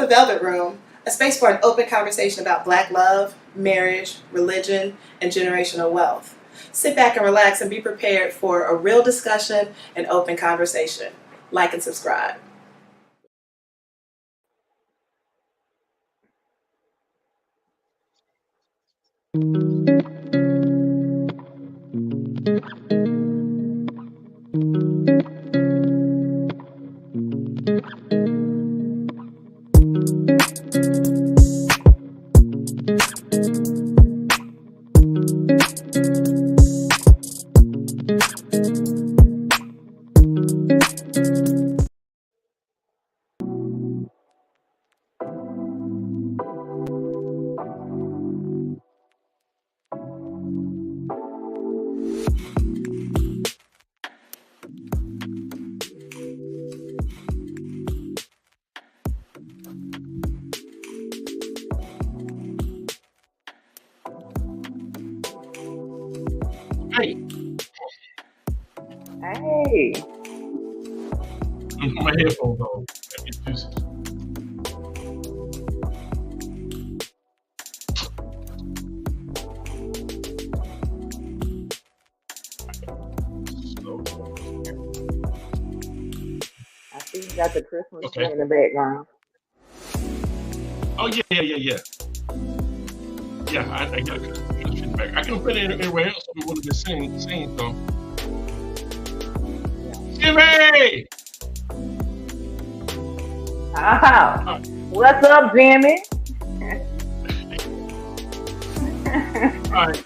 the Velvet Room, a space for an open conversation about Black love, marriage, religion, and generational wealth. Sit back and relax and be prepared for a real discussion and open conversation. Like and subscribe. Hey, Hey, my headphones on. I see you got the Christmas tree Okay. in the background. Oh yeah. Yeah, I got a good feedback. I can put it anywhere else. We would have been saying so. Jimmy! Ah, what's up, Jimmy? All right.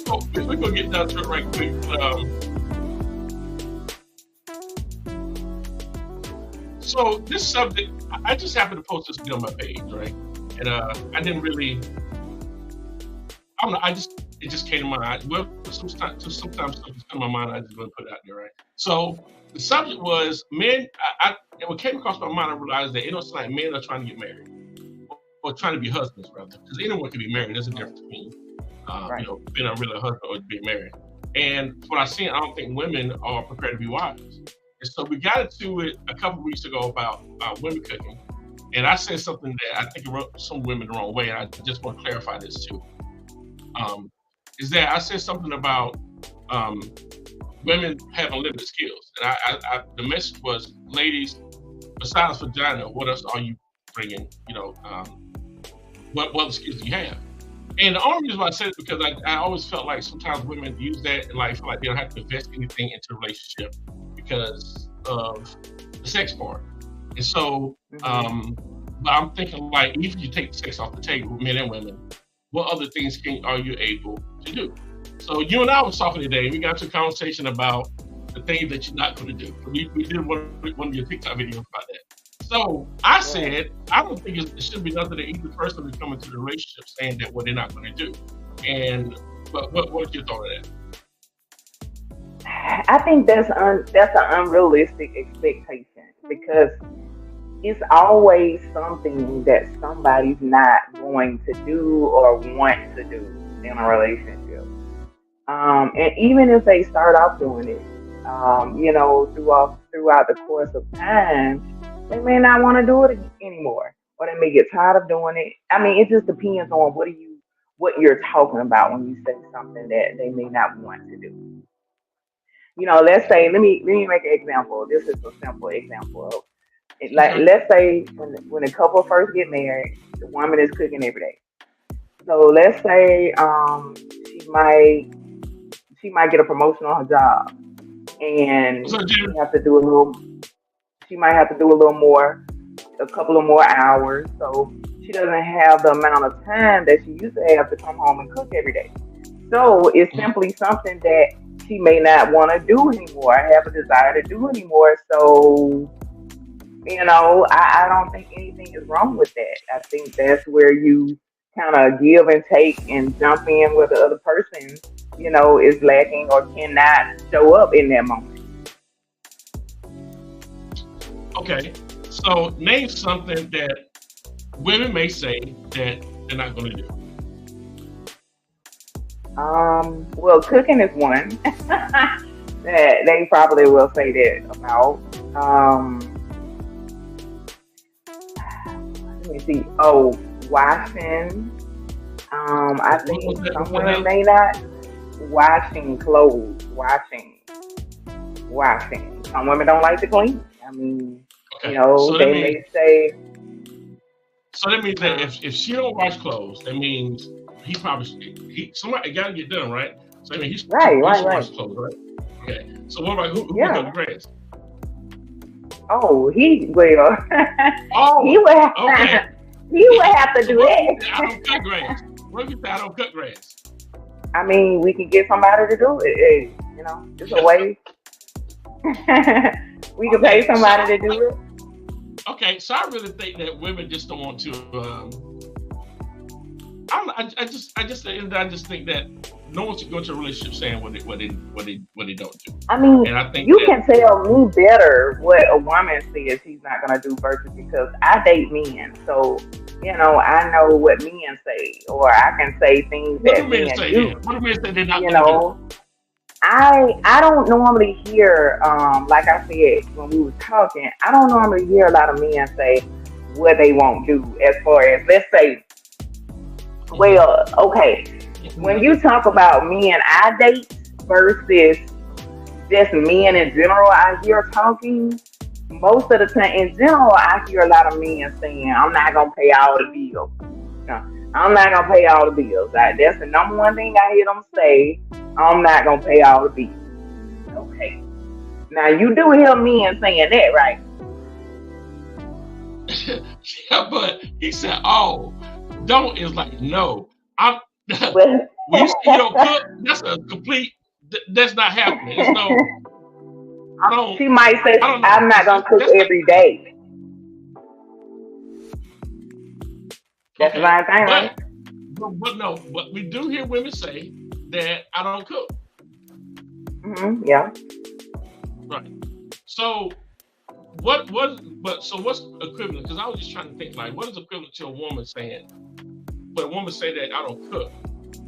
So we're gonna get down to it right quick. So this subject, I just happened to post this video on my page, right? And I didn't really, I don't know. It just came to my mind. Well, sometimes something comes to my mind. I just want to put it out there, right? So the subject was men. And what came across my mind, I realized that it don't seem like men are trying to get married or trying to be husbands, rather. Because anyone can be married. There's a difference between, Right. being a real husband or being married. And what I seen, I don't think women are prepared to be wives. And so we got into it a couple weeks ago about women cooking. And I said something that I think it rubbed some women the wrong way. And I just want to clarify this too. Is that I said something about um, women having limited skills, and the message was, ladies, besides vagina, what else are you bringing? What skills do you have? And the only reason why I said it is because I always felt like sometimes women use that and like feel like they don't have to invest anything into a relationship because of the sex part. And so, Hmm. but I'm thinking like, even if you take sex off the table, men and women, what other things are you able to do? So you and I was talking today. We got to a conversation about the things that you're not going to do. We did one of your TikTok videos about that. So I Right. said, I don't think it should be nothing that either person is coming to the relationship saying that what they're not going to do. And what's your thought of that? I think that's an unrealistic expectation because it's always something that somebody's not going to do or want to do in a relationship. And even if they start off doing it, throughout the course of time, they may not want to do it anymore, or they may get tired of doing it. I mean, it just depends on what you're talking about when you say something that they may not want to do. Let's say, let me make an example. This is a simple example of it. Like, Okay. let's say when a couple first get married, the woman is cooking every day. So let's say she might she might get a promotion on her job, What's and up, Jimmy? she might have to do a little more, a couple of more hours. So she doesn't have the amount of time that she used to have to come home and cook every day. So it's Mhm. simply something that she may not want to do anymore, have a desire to do anymore. So, I don't think anything is wrong with that. I think that's where you kind of give and take and jump in where the other person, is lacking or cannot show up in that moment. Okay. So name something that women may say that they're not going to do. Well, cooking is one that they probably will say that about. me see. Oh, washing. I What was think that some before women that? may not washing clothes. Washing. Some women don't like to clean. I mean, Okay. they may say, So that means that uh, if she don't wash clothes, that means somebody got to get done, right? So I mean he should right. wash clothes, right? Okay. So what about who would cut Yeah. the grass? Oh, he will. he Oh, would have, okay. he would have to So do what if you say I that. don't cut grass? What if you say I don't cut grass? I mean, we can get somebody to do it. Hey, it's a way. We can pay Okay, somebody so to do it. I really think that women just don't want to. I just think that no one should go into a relationship saying what they don't do. I mean, And I think you that can tell me better what a woman says she's not gonna do versus because I date men, so I know what men say, or I can say things what do that men men say? do. Yeah, what do men say they're not You going to do? know, I don't normally hear, like I said when we were talking, I don't normally hear a lot of men say what they won't do as far as, let's say, well, okay, when you talk about men I date versus just men in general I hear talking, most of the time in general I hear a lot of men saying, I'm not going to pay all the bills. No, I'm not going to pay all the bills. That's the number one thing I hear them say. I'm not going to pay all the bills. Okay. Now, you do hear men saying that, right? Yeah, but he said, "Oh, don't." Is like, no. I'm But when you say you don't cook, that's a complete. That's not happening. It's no. I don't. she might say, I don't know. I'm not going to cook That's not every day. That's the okay. same thing, right? But no. But we do hear women say that I don't cook. Yeah. Right. So what? So what's equivalent? Because I was just trying to think like, what is equivalent to a woman saying? When a woman say that I don't cook,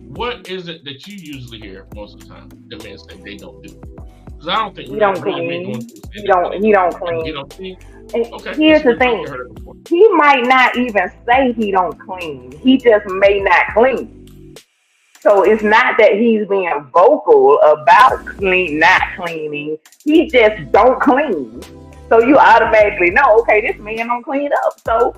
what is it that you usually hear most of the time that men say they don't do? Because I don't think He don't really men clean. going through He don't You clean. don't clean? And Okay. here's the I've thing. heard it before. He might not even say he don't clean. He just may not clean. So it's not that he's being vocal about not cleaning. He just don't clean. So you automatically know, okay, this man don't clean up. So,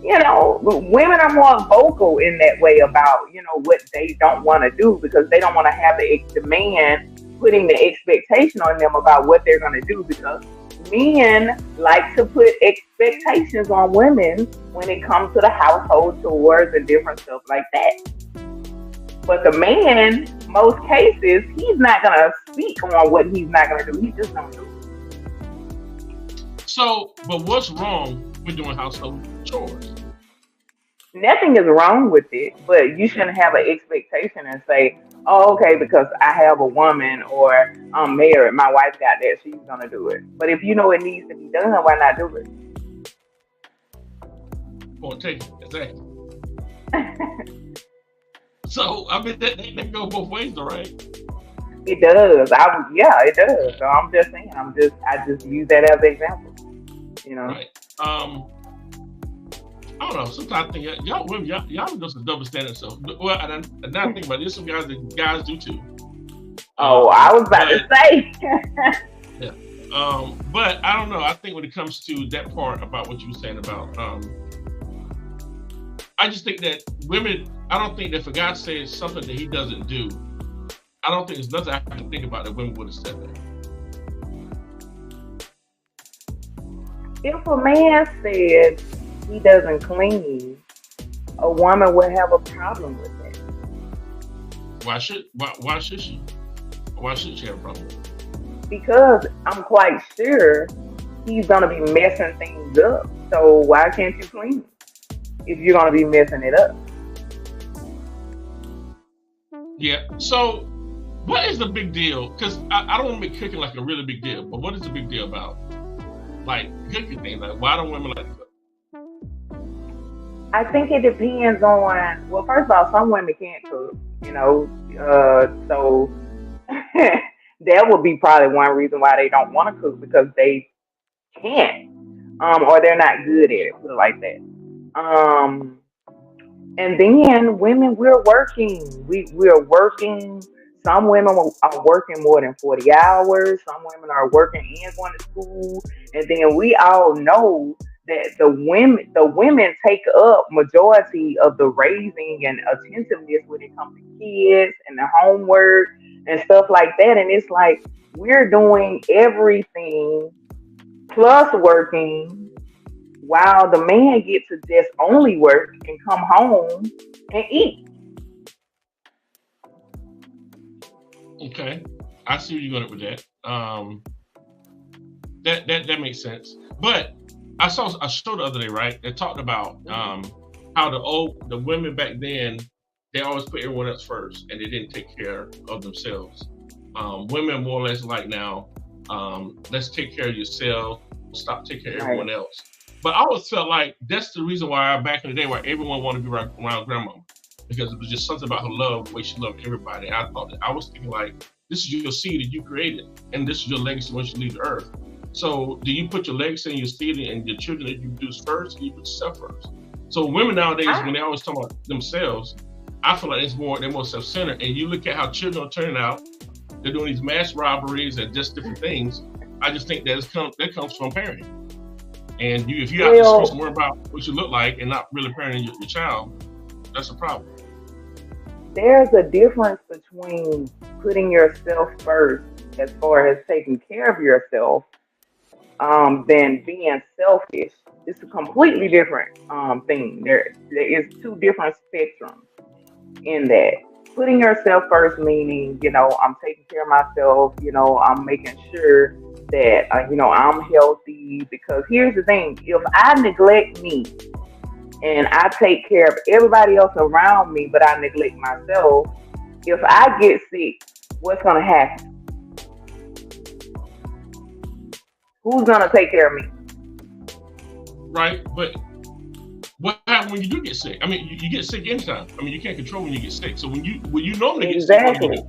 women are more vocal in that way about, what they don't want to do because they don't want to have the man putting the expectation on them about what they're going to do because men like to put expectations on women when it comes to the household chores and different stuff like that. But the man, most cases, he's not going to speak on what he's not going to do. He just don't do it. So, but what's wrong with doing household chores? Nothing is wrong with it, but you shouldn't have an expectation and say, oh, okay, because I have a woman or I'm married, my wife got that, she's going to do it. But if you know it needs to be done, why not do it? Won't take it. Exactly. So, I mean, that go both ways, though, right? It does. It does. So I'm just saying, I just use that as an example. Right. I don't know. Sometimes I think y'all women, y'all do some double standard stuff. Well, and now I think about this, some guys do too. Oh, I was about to say. Yeah. But I don't know. I think when it comes to that part about what you were saying about, I just think that women. I don't think that if a guy says something that he doesn't do, I don't think there's nothing I can think about that women would have said that. If a man said he doesn't clean, a woman would have a problem with that. Why should she? Why should she have a problem with it? Because I'm quite sure he's gonna be messing things up. So why can't you clean if you're gonna be messing it up? Yeah. So, what is the big deal? Because I don't want to make cooking like a really big deal, but what is the big deal about like cooking things? Like, why don't women like to cook? I think it depends on. Well, first of all, some women can't cook. So that would be probably one reason why they don't want to cook because they can't, or they're not good at it. Put it like that. Um, and then women, we're working. We're working. Some women are working more than 40 hours. Some women are working and going to school. And then we all know that the women take up majority of the raising and attentiveness when it comes to kids and the homework and stuff like that. And it's like we're doing everything plus working while the man gets to just only work and come home and eat. Okay, I see where you're going with that. That makes sense. But I saw a show the other day, right? That talked about how the women back then, they always put everyone else first, and they didn't take care of themselves. Women more or less like now, let's take care of yourself, stop taking care of everyone Right. else. But I always felt like that's the reason why back in the day, why everyone wanted to be around grandmama, because it was just something about her love, the way she loved everybody. And I was thinking like, this is your seed that you created, and this is your legacy once you leave the earth. So, do you put your legacy and your seed and your children that you produce first, or you put yourself first? So, women nowadays, I, when they always talk about themselves, I feel like they're more self-centered. And you look at how children are turning out; they're doing these mass robberies and just different things. I just think that comes from parenting. And if you're out in the streets and well, worrying about what you look like and not really parenting your child, that's a problem. there's a difference between putting yourself first as far as taking care of yourself than being selfish. It's a completely different thing. There is two different spectrums in that. Putting yourself first, meaning, I'm taking care of myself, I'm making sure that, I'm healthy. Because here's the thing, if I neglect me and I take care of everybody else around me, but I neglect myself, if I get sick, what's going to happen? Who's going to take care of me? Right? But what happens when you do get sick? I mean, you get sick anytime. I mean, you can't control when you get sick. So when you normally get sick, what do you Exactly. do?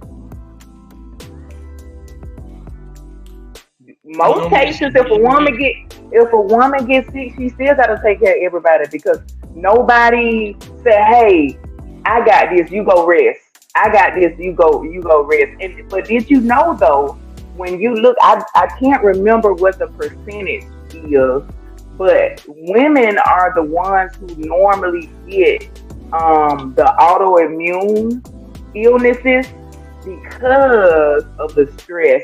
You Most normally get sick, cases, what do you do? if a woman gets sick, she still got to take care of everybody because nobody said, "Hey, I got this. You go rest. I got this. You go rest." But did you know though? When you look, I can't remember what the percentage is, but women are the ones who normally get the autoimmune illnesses because of the stress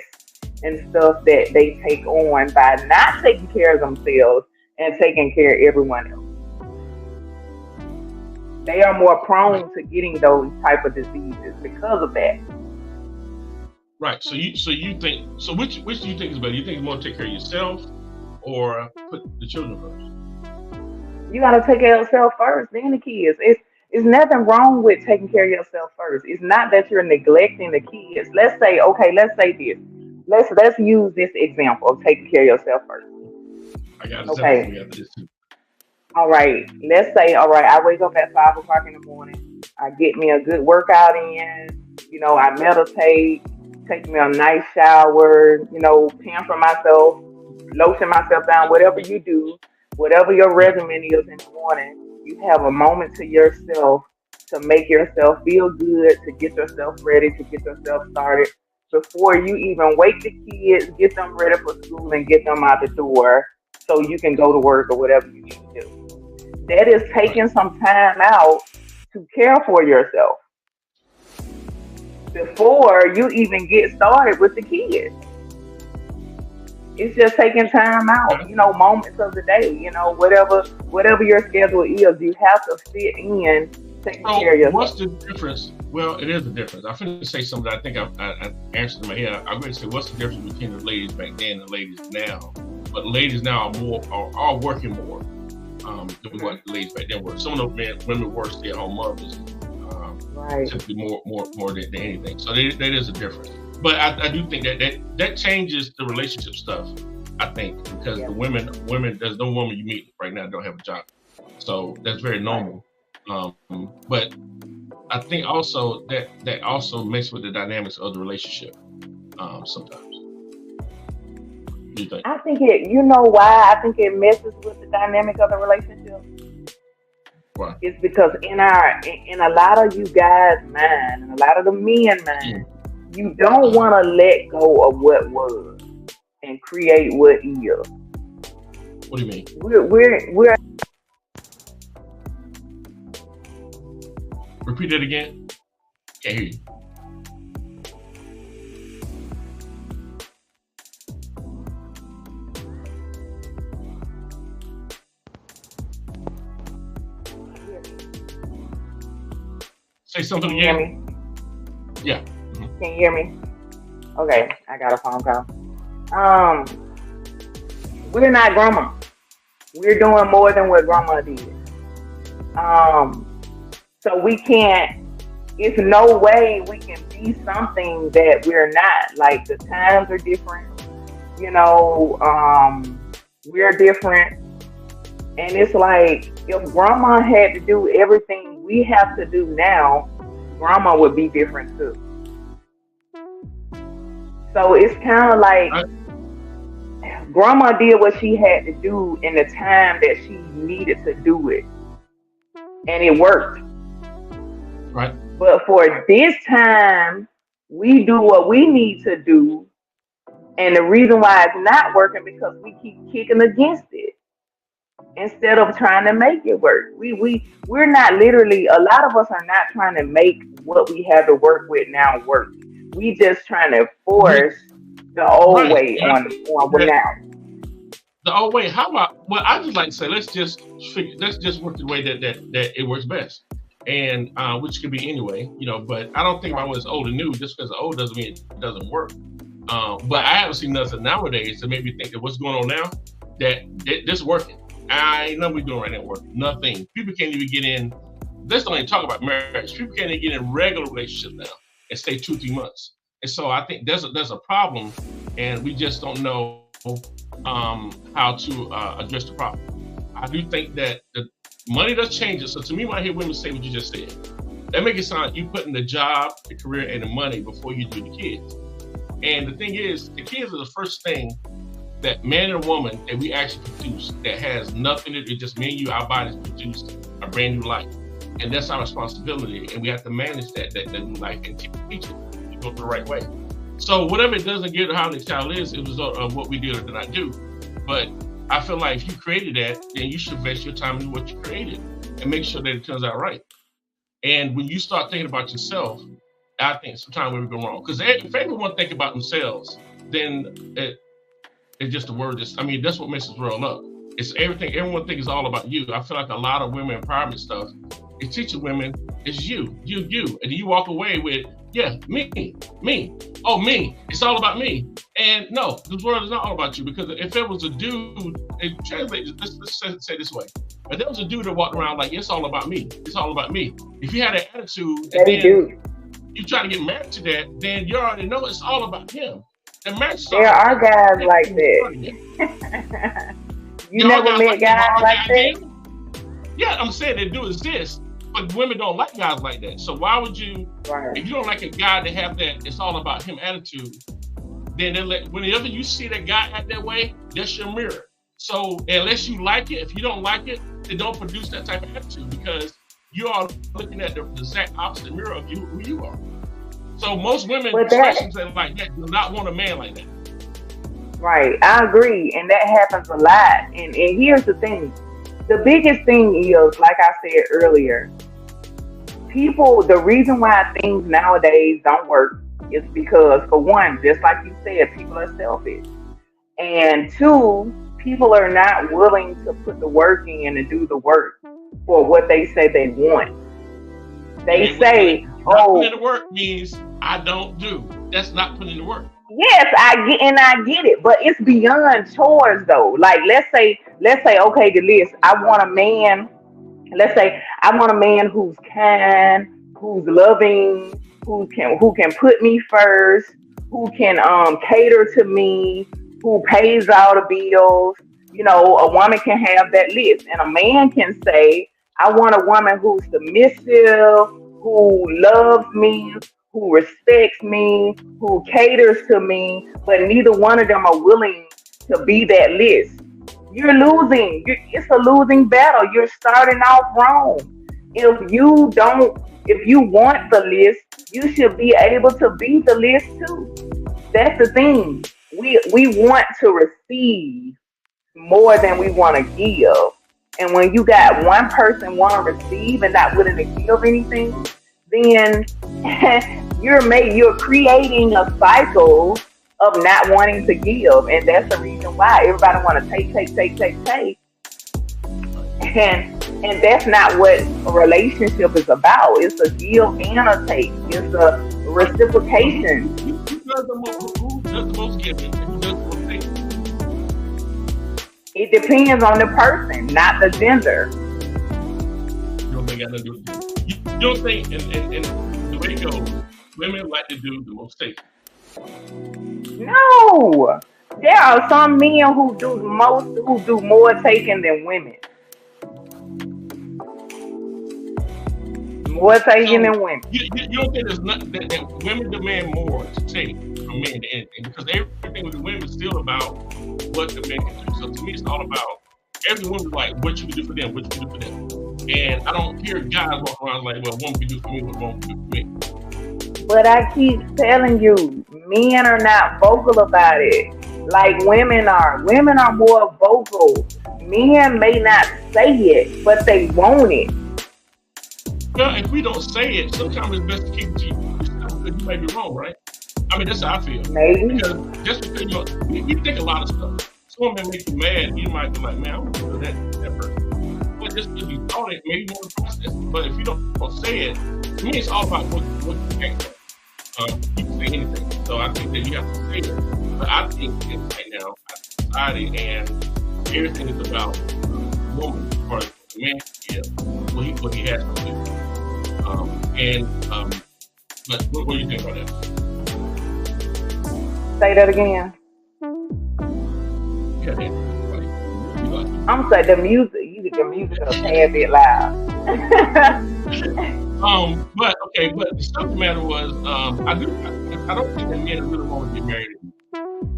and stuff that they take on by not taking care of themselves and taking care of everyone else. They are more Right. prone to getting those type of diseases because of that. Right. So which do you think is better? You think it's more to take care of yourself or put the children first? You got to take care of yourself first, then the kids. It's nothing wrong with taking care of yourself first. It's not that you're neglecting the kids. Let's say, okay, let's say this. Let's use this example of taking care of yourself first. I got an example for Okay. you after this too. All right. Let's say, all right, I wake up at 5 o'clock in the morning. I get me a good workout in. I meditate, take me a nice shower, pamper myself, lotion myself down, whatever you do, whatever your Right. regimen is in the morning, you have a moment to yourself to make yourself feel good, to get yourself ready, to get yourself started before you even wake the kids, get them ready for school and get them out the door so you can go to work or whatever you need to do. That is Right. taking some time out to care for yourself before you even get started with the kids. It's just taking time out, Okay. moments of the day, whatever your schedule is, you have to fit in taking care So of what's yourself. the difference? Well, it is a difference. I'm going to say something that I think I answered in my head. I'm going to say what's the difference between the ladies back then and the ladies now? But ladies now are working more than Hmm. what the ladies back then were. Some of the women were stay-at-home mothers, um, Right. simply more than anything. So that is a difference. But I do think that changes the relationship stuff. I think because Yeah. there's no woman you meet right now that don't have a job, so that's very Right. normal. But I think also that also messes with the dynamics of the relationship. Sometimes. What do you think? I think it, you know why I think it messes with the dynamic of the relationship? Right. It's because in a lot of you guys' mind, and a lot of the men mind, you don't want to let go of what was and create what is. What do you mean? We're Repeat that again. Can't hear you. Say something Can you hear again. me? Yeah. Can you hear me? Okay, I got a phone call. Um, we're not grandma. We're doing more than what grandma did. Um, so we can't. It's no way we can be something that we're not. Like the times are different. You know, we're different, and it's like if grandma had to do everything we have to do now, grandma would be different too. So it's kind of like Right. grandma did what she had to do in the time that she needed to do it, and it worked. Right. But for this time, we do what we need to do, and the reason why it's not working because we keep kicking against it instead of trying to make it work. We're not literally. A lot of us are not trying to make what we have to work with now work. We just trying to force the old Right. way on now. The old way. How about? Well, I just like to say let's just work the way that it works best, and which could be anyway, But I don't think about what's old and new. Just because it's old doesn't mean it doesn't work. But I haven't seen nothing nowadays that made me think that what's going on now that this working. I ain't nothing we doing right now working. Nothing. People can't even get in. Let's don't even talk about marriage. People can't even get in regular relationships now and stay 2-3 months. And so I think there's a problem, and we just don't know how to address the problem. I do think that the money does change it. So to me, when I hear women say what you just said, that makes it sound like you putting the job, the career, and the money before you do the kids. And the thing is, the kids are the first thing that man and woman that we actually produce that has nothing to do, just me and you, our bodies produce a brand new life. And that's our responsibility. And we have to manage that new life and teach it to go the right way. So whatever it doesn't get how the child is, it was a result of what we did or did not do. But I feel like if you created that, then you should invest your time in what you created and make sure that it turns out right. And when you start thinking about yourself, I think sometimes we go wrong. Because if everyone think about themselves, then it's just a word. That's what messes the world up. It's everything. Everyone thinks it's all about you. I feel like a lot of women empowerment stuff is teaching women it's you. And then you walk away with, yeah, me, oh, me. It's all about me. And no, this world is not all about you, because if it was a dude, it translates, let's say it this way. If there was a dude that walked around like, it's all about me. It's all about me. If you had that attitude and then you try to get married to that, then you already know it's all about him. The marriage There are guys like that. You never met guys like that? Yeah, I'm saying they do exist, but women don't like guys like that. So why would you, if you don't like a guy that have that it's all about him attitude, then whenever you see that guy act that way, that's your mirror. So unless you like it, if you don't like it, then don't produce that type of attitude, because you are looking at the exact opposite mirror of who you are. So most women, especially like that, do not want a man like that. Right, I agree, and that happens a lot. And here's the thing: the biggest thing is, like I said earlier, the reason why things nowadays don't work is because, for one, just like you said, people are selfish, and two, people are not willing to put the work in and do the work for what they say they want. They say, putting in the work means I don't do. That's not putting in the work. Yes, I get it, but it's beyond chores though. Like let's say, okay, the list. I want a man. Let's say I want a man who's kind, who's loving, who can put me first, who can cater to me, who pays all the bills. A woman can have that list, and a man can say, I want a woman who's submissive, who loves me, who respects me, who caters to me, but neither one of them are willing to be that list. You're losing. It's a losing battle. You're starting off wrong. If you want the list, you should be able to be the list too. That's the thing. We want to receive more than we want to give. And when you got one person want to receive and not willing to give anything, then you're creating a cycle of not wanting to give, and that's the reason why everybody want to take, and that's not what a relationship is about. It's a give and a take. It's a reciprocation. Who does the most giving and who does the most taking? It depends on the person, not the gender. You don't think got nothing to do with it? You don't think, and the way it goes, women like to do the most taking. No, there are some men who do more taking than women. More taking than women. You don't think there's nothing that women demand more to take from men than anything, because everything with the women is still about what the men can do. So to me, it's all about every woman's like what you can do for them, what you can do for them. And I don't hear guys walk around like, well, one can do for me, what one can do for me. But I keep telling you, men are not vocal about it like women are. Women are more vocal. Men may not say it, but they want it. Well, if we don't say it, sometimes it's best to keep it to yourself because you may be wrong, right? I mean, that's how I feel. Maybe. Because just because you think a lot of stuff. Someone may make you mad, you might be like, man, I want to do that person. But just because you thought it, maybe you want to process it. But if you don't say it, to me, it's all about what you can't say. You can say anything. So I think that you have to say it. But I think right now, society and everything is about woman, as far as the man can give, what he has to do. But what do you think about that? Say that again. Yeah, I'm saying the music is a tad bit loud. But the subject matter was, I don't think that men really want to get married anymore.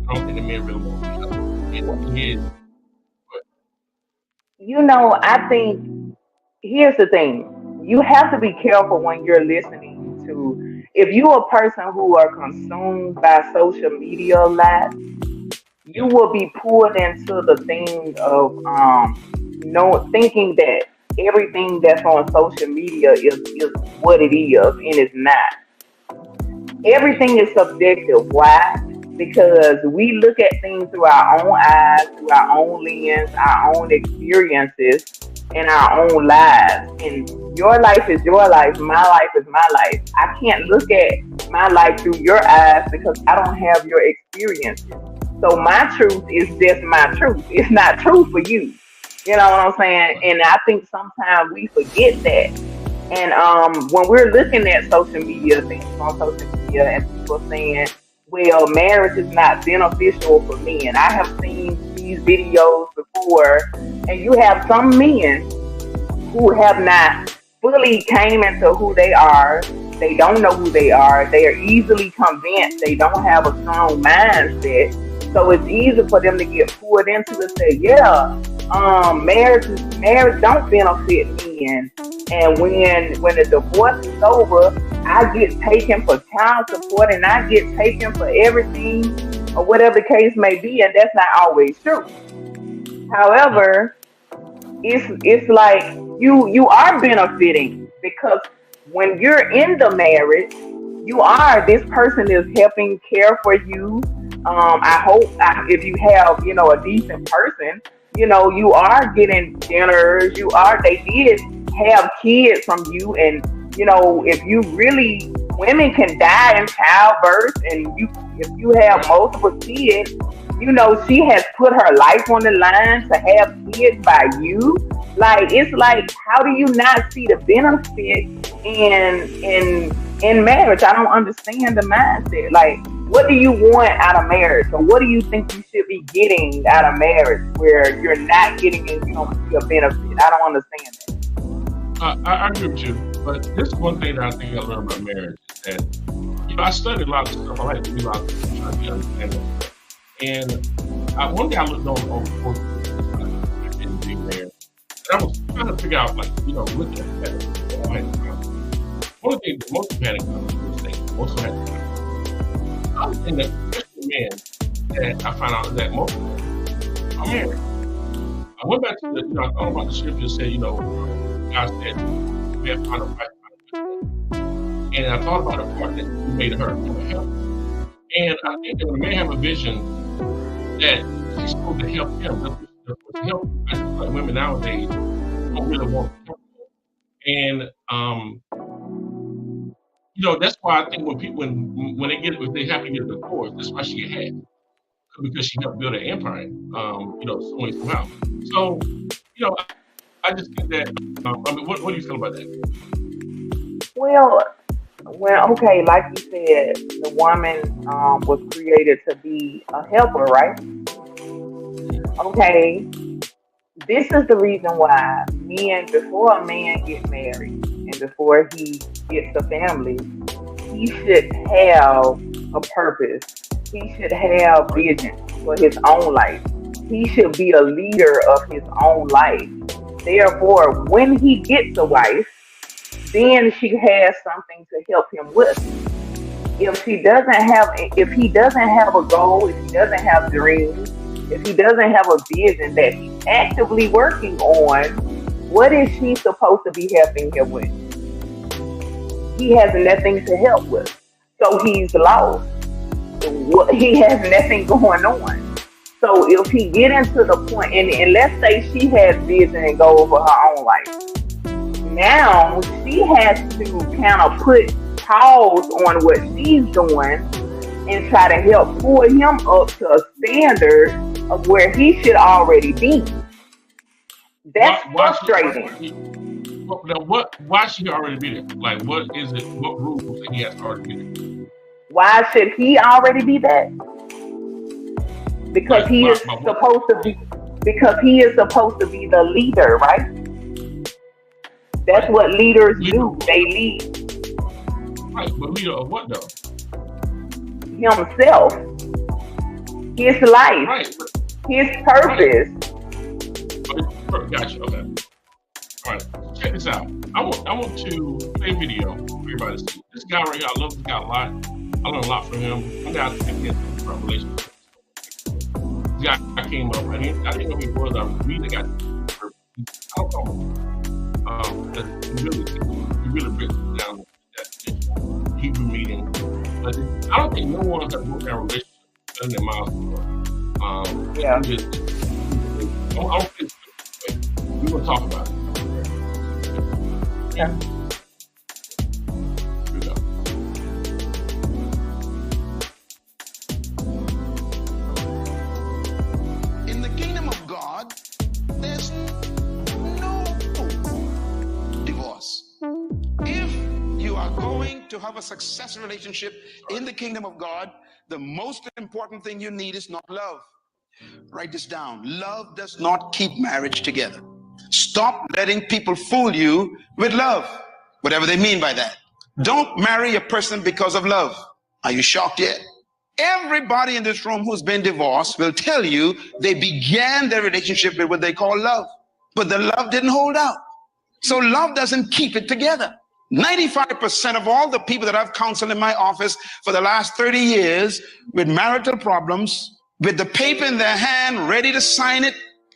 I don't think that men really want to get married. I think here's the thing. You have to be careful when you're listening to, if you're a person who are consumed by social media a lot, you will be pulled into the thing of thinking that everything that's on social media is what it is, and it's not. Everything is subjective. Why? Because we look at things through our own eyes, through our own lens, our own experiences, and our own lives. And your life is your life, my life is my life. I can't look at my life through your eyes because I don't have your experiences. So my truth is just my truth. It's not true for you. You know what I'm saying? And I think sometimes we forget that. And when we're looking at social media, things on social media, and people saying, well, marriage is not beneficial for men. I have seen these videos before, and you have some men who have not fully came into who they are. They don't know who they are. They are easily convinced. They don't have a strong mindset. So it's easy for them to get pulled into and say, yeah, marriage don't benefit men. And when the divorce is over, I get taken for child support and I get taken for everything or whatever the case may be, and that's not always true. However, it's like you are benefiting because when you're in the marriage, this person is helping care for you. I hope if you have, a decent person, you are getting dinners, they did have kids from you. And, if you really, women can die in childbirth, and if you have multiple kids, she has put her life on the line to have kids by you. Like, it's like, how do you not see the benefit in marriage? I don't understand the mindset. Like, what do you want out of marriage? Or what do you think you should be getting out of marriage where you're not getting a benefit? I don't understand that. I agree with you. But this is one thing that I think I learned about marriage is that, I studied a lot of stuff. I like to do a lot of stuff, trying to understand it. And one day I looked over I was trying to figure out, like, looking at that. One of the things that most people had in common was they also had in common. The other thing that Christian men that I found out that most of them are married. I went back to I thought about the scripture said, God said, we have found a wife. And I thought about the part that He made her to help. And I think that when a man have a vision that he's supposed to help him, that's what help. I just like women nowadays don't really want to help them. And that's why I think when people when they have to get a divorce, that's why she had, because she helped build an empire, so way throughout. So, I just think that. What do you feel about that? Well, okay, like you said, the woman was created to be a helper, right? Okay, this is the reason why before a man gets married and before he gets a family, he should have a purpose. He should have vision for his own life. He should be a leader of his own life. Therefore, when he gets a wife, then she has something to help him with. If he doesn't have a goal, if he doesn't have dreams, if he doesn't have a vision that he's actively working on, what is she supposed to be helping him with? He has nothing to help with. So he's lost. He has nothing going on. So if he get into the point, and let's say she has vision and goal for her own life, now she has to kind of put pause on what she's doing and try to help pull him up to a standard of where he should already be. That's frustrating. Why should he already be there? Like, what is it? What rules that he has to already be there? Why should he already be there? Because he is supposed to be. Because he is supposed to be the leader, right? That's what leaders do. They lead. Right, but leader of what though? Himself. His life. Right. His purpose. Right. Gotcha. Okay. All right. Check this out. I want to play a video for everybody to see. This guy right here, I love this guy a lot. I learned a lot from him. One guy I think he has a relationship. This guy came up. I didn't know who he was. I really got. I don't know. He really breaks down that Hebrew meeting. But I don't think no one has worked out a relationship better than Miles Monroe. Yeah. We're going to talk about it. Yeah. Here we go. In the kingdom of God, there's no divorce. If you are going to have a successful relationship in the kingdom of God, the most important thing you need is not love. Write this down. Love does not keep marriage together. Stop letting people fool you with love, whatever they mean by that. Don't marry a person because of love. Are you shocked yet? Everybody in this room who's been divorced will tell you they began their relationship with what they call love, but the love didn't hold out. So love doesn't keep it together. 95% of all the people that I've counseled in my office for the last 30 years with marital problems, with the paper in their hand, ready to sign it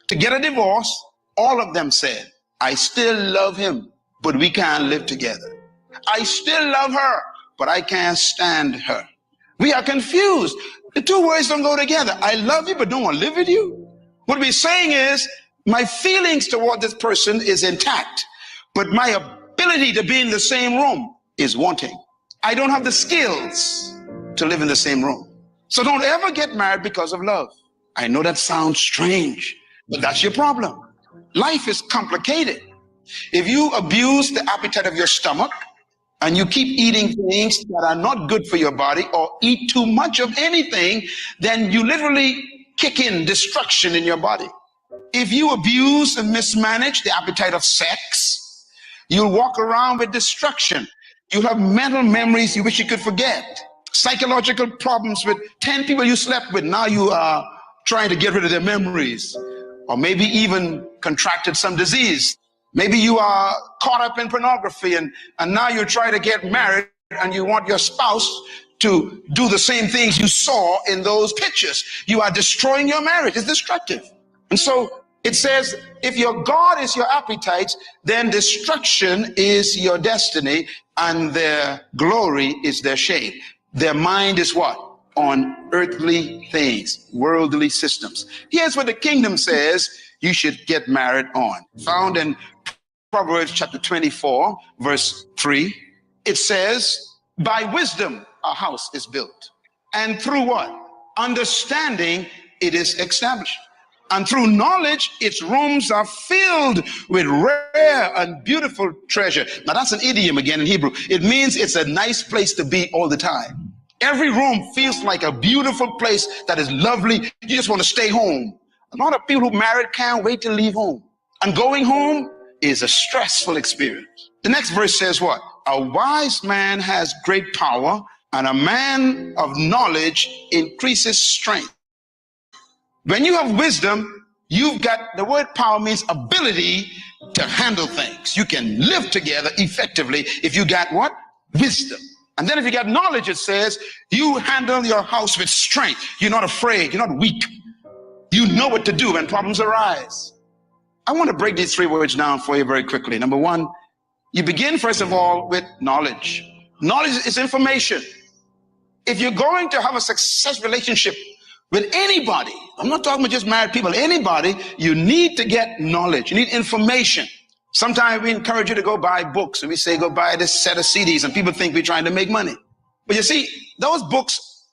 to get a divorce, all of them said, I still love him, but we can't live together. I still love her, but I can't stand her. We are confused. The two words don't go together. I love you, but don't want to live with you. What we're saying is, my feelings toward this person is intact, but my ability to be in the same room is wanting. I don't have the skills to live in the same room. So don't ever get married because of love. I know that sounds strange, but that's your problem. Life is complicated. If you abuse the appetite of your stomach and you keep eating things that are not good for your body or eat too much of anything, then you literally kick in destruction in your body. If you abuse and mismanage the appetite of sex, you'll walk around with destruction. You'll have mental memories you wish you could forget. Psychological problems with 10 people you slept with. Now you are trying to get rid of their memories. or maybe even contracted some disease. Maybe you are caught up in pornography and now you're trying to get married and you want your spouse to do the same things you saw in those pictures. You are destroying your marriage. It's destructive. And so it says, if your God is your appetite, then destruction is your destiny and their glory is their shame. Their mind is what? On earthly things, worldly systems. Here's what the kingdom says you should get married on. Found in Proverbs chapter 24, verse 3. It says, by wisdom a house is built, and through what? Understanding it is established. And through knowledge, its rooms are filled with rare and beautiful treasure. Now that's an idiom again in Hebrew. It means it's a nice place to be all the time. Every room feels like a beautiful place that is lovely. You just want to stay home. A lot of people who married can't wait to leave home. And going home is a stressful experience. The next verse says what? A wise man has great power, and a man of knowledge increases strength. When you have wisdom, you've got, the word power means ability to handle things. You can live together effectively if you got what? Wisdom. And then if you got knowledge, it says you handle your house with strength. You're not afraid. You're not weak. You know what to do when problems arise. I want to break these three words down for you very quickly. Number one, you begin first of all with knowledge. Knowledge is information. If you're going to have a successful relationship with anybody, I'm not talking about just married people, anybody, you need to get knowledge. You need information. Sometimes we encourage you to go buy books, and we say go buy this set of CDs, and people think we're trying to make money. But you see, those books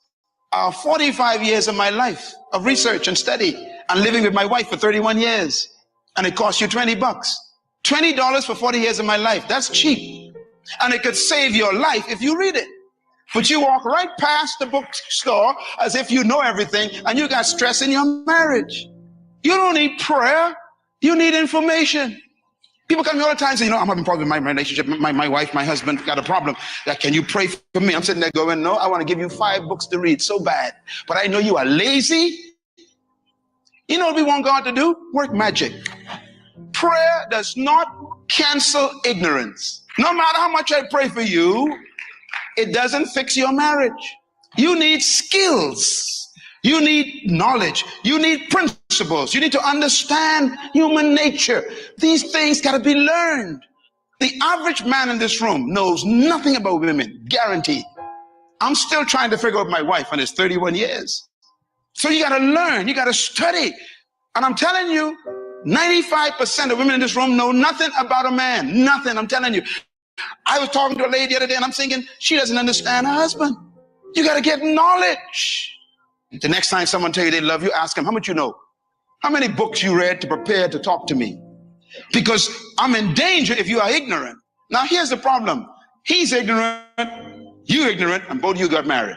are 45 years of my life of research and study and living with my wife for 31 years. And it costs you $20. $20 for 40 years of my life. That's cheap. And it could save your life if you read it. But you walk right past the bookstore as if you know everything, and you got stress in your marriage. You don't need prayer. You need information. People come to me all the time and say, I'm having problems with my relationship. My wife, my husband got a problem. Like, can you pray for me? I'm sitting there going, no, I want to give you 5 books to read. So bad. But I know you are lazy. You know what we want God to do? Work magic. Prayer does not cancel ignorance. No matter how much I pray for you, it doesn't fix your marriage. You need skills. You need knowledge. You need principles. You need to understand human nature. These things got to be learned. The average man in this room knows nothing about women, guaranteed. I'm still trying to figure out my wife, and it's 31 years. So you got to learn. You got to study. And I'm telling you, 95% of women in this room know nothing about a man. Nothing, I'm telling you. I was talking to a lady the other day, and I'm thinking, she doesn't understand her husband. You got to get knowledge. The next time someone tell you they love you, ask them, how much you know? How many books you read to prepare to talk to me? Because I'm in danger if you are ignorant. Now, here's the problem. He's ignorant, you ignorant, and both of you got married.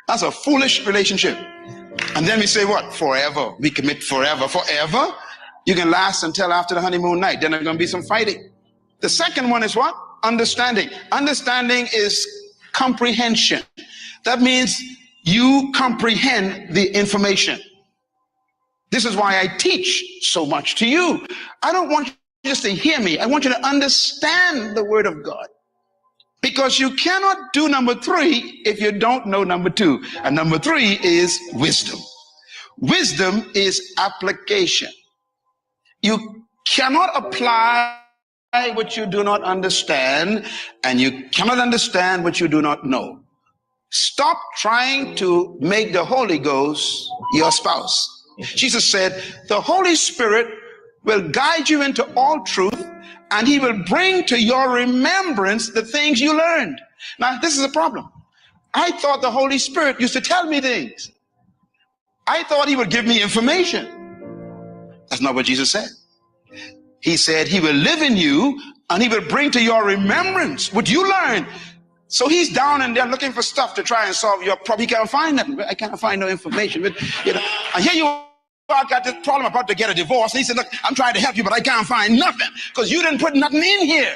That's a foolish relationship. And then we say what? Forever. We commit forever. Forever? You can last until after the honeymoon night. Then there's going to be some fighting. The second one is what? Understanding. Understanding is comprehension. That means you comprehend the information. This is why I teach so much to you. I don't want you just to hear me. I want you to understand the word of God. Because you cannot do number 3 if you don't know number 2. And number 3 is wisdom. Wisdom is application. You cannot apply what you do not understand, and you cannot understand what you do not know. Stop trying to make the Holy Ghost your spouse. Jesus said, the Holy Spirit will guide you into all truth, and he will bring to your remembrance the things you learned. Now, this is a problem. I thought the Holy Spirit used to tell me things. I thought he would give me information. That's not what Jesus said. He said he will live in you, and he will bring to your remembrance what you learned. So he's down in there looking for stuff to try and solve your problem. He can't find nothing. I can't find no information. But, and here you are, got this problem about to get a divorce. And he said, look, I'm trying to help you, but I can't find nothing because you didn't put nothing in here.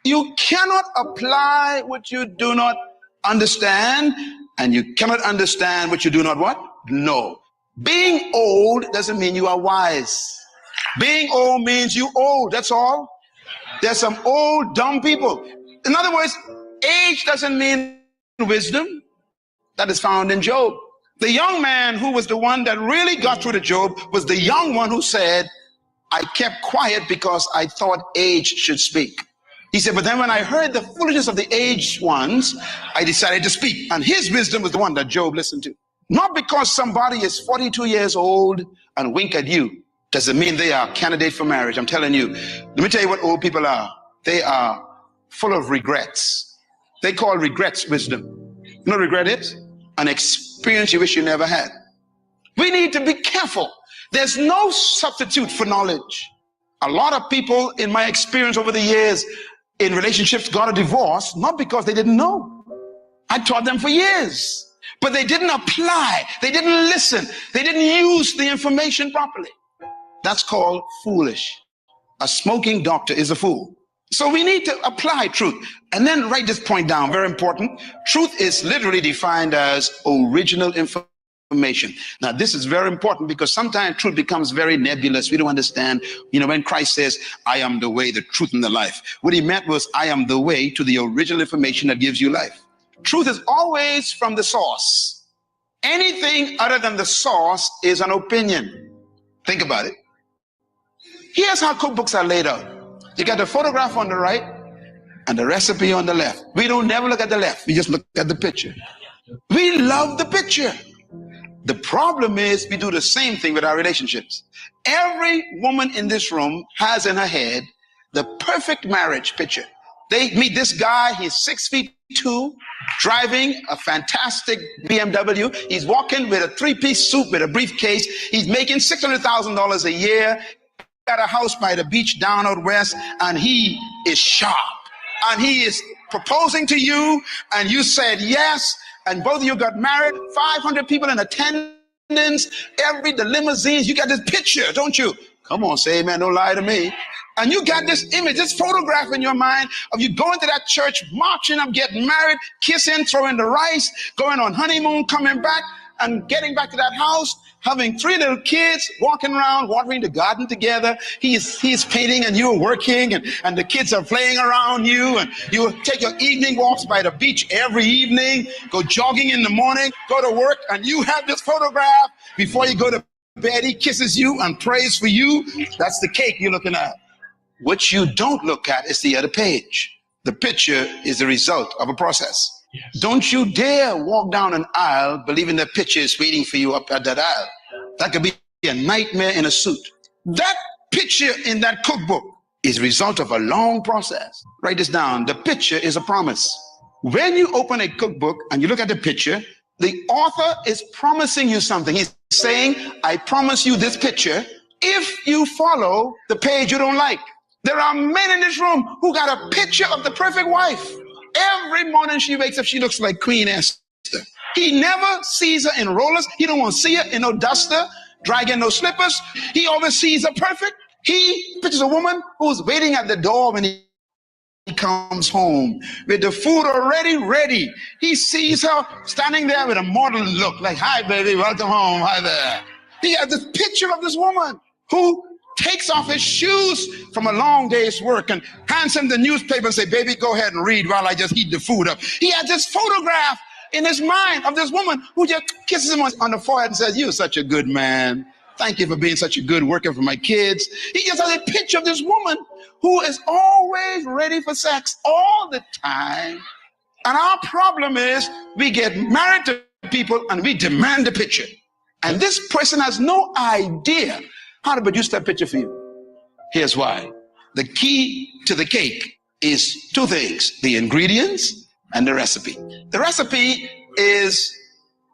You cannot apply what you do not understand, and you cannot understand what you do not what? Know. Being old doesn't mean you are wise. Being old means you old, that's all. There's some old, dumb people. In other words, age doesn't mean wisdom. That is found in Job. The young man who was the one that really got through to Job was the young one who said, I kept quiet because I thought age should speak. He said, but then when I heard the foolishness of the aged ones, I decided to speak. And his wisdom was the one that Job listened to. Not because somebody is 42 years old and wink at you doesn't mean they are a candidate for marriage. I'm telling you. Let me tell you what old people are. They are full of regrets. They call regrets wisdom. You know what regret is? An experience you wish you never had. We need to be careful. There's no substitute for knowledge. A lot of people, in my experience over the years, in relationships got a divorce, not because they didn't know. I taught them for years. But they didn't apply. They didn't listen. They didn't use the information properly. That's called foolish. A smoking doctor is a fool. So we need to apply truth. And then write this point down, very important. Truth is literally defined as original information. Now, this is very important because sometimes truth becomes very nebulous. We don't understand. You know, when Christ says, I am the way, the truth, and the life, what he meant was, I am the way to the original information that gives you life. Truth is always from the source. Anything other than the source is an opinion. Think about it. Here's how cookbooks are laid out. You got the photograph on the right and the recipe on the left. We don't never look at the left. We just look at the picture. We love the picture. The problem is we do the same thing with our relationships. Every woman in this room has in her head the perfect marriage picture. They meet this guy, he's 6'2", driving a fantastic BMW. He's walking with a 3-piece suit with a briefcase. He's making $600,000 a year. Got a house by the beach down out west, and he is sharp. And he is proposing to you, and you said yes, and both of you got married. 500 people in attendance, the limousines. You got this picture, don't you? Come on, say amen, don't lie to me. And you got this image, this photograph in your mind of you going to that church, marching up, getting married, kissing, throwing the rice, going on honeymoon, coming back, and getting back to that house, having 3 little kids, walking around, watering the garden together. He's painting and you're working, and the kids are playing around you, and you take your evening walks by the beach every evening, go jogging in the morning, go to work, and you have this photograph before you go to bed. He kisses you and prays for you. That's the cake you're looking at. What you don't look at is the other page. The picture is the result of a process. Yes. Don't you dare walk down an aisle believing the picture is waiting for you up at that aisle. That could be a nightmare in a suit. That picture in that cookbook is a result of a long process. Write this down. The picture is a promise. When you open a cookbook and you look at the picture, the author is promising you something. He's saying, I promise you this picture if you follow the page you don't like. There are men in this room who got a picture of the perfect wife. Every morning she wakes up, she looks like Queen Esther. He never sees her in rollers. He don't want to see her in no duster, dragging no slippers. He always sees her perfect. He pictures a woman who's waiting at the door when he comes home with the food already ready. He sees her standing there with a model look like, hi, baby, welcome home. Hi there. He has this picture of this woman who takes off his shoes from a long day's work and hands him the newspaper and say, baby, go ahead and read while I just heat the food up. He had this photograph in his mind of this woman who just kisses him on the forehead and says, you're such a good man. Thank you for being such a good worker for my kids. He just has a picture of this woman who is always ready for sex all the time. And our problem is we get married to people and we demand a picture. And this person has no idea how to produce that picture for you. Here's why. The key to the cake is 2 things, the ingredients and the recipe. The recipe is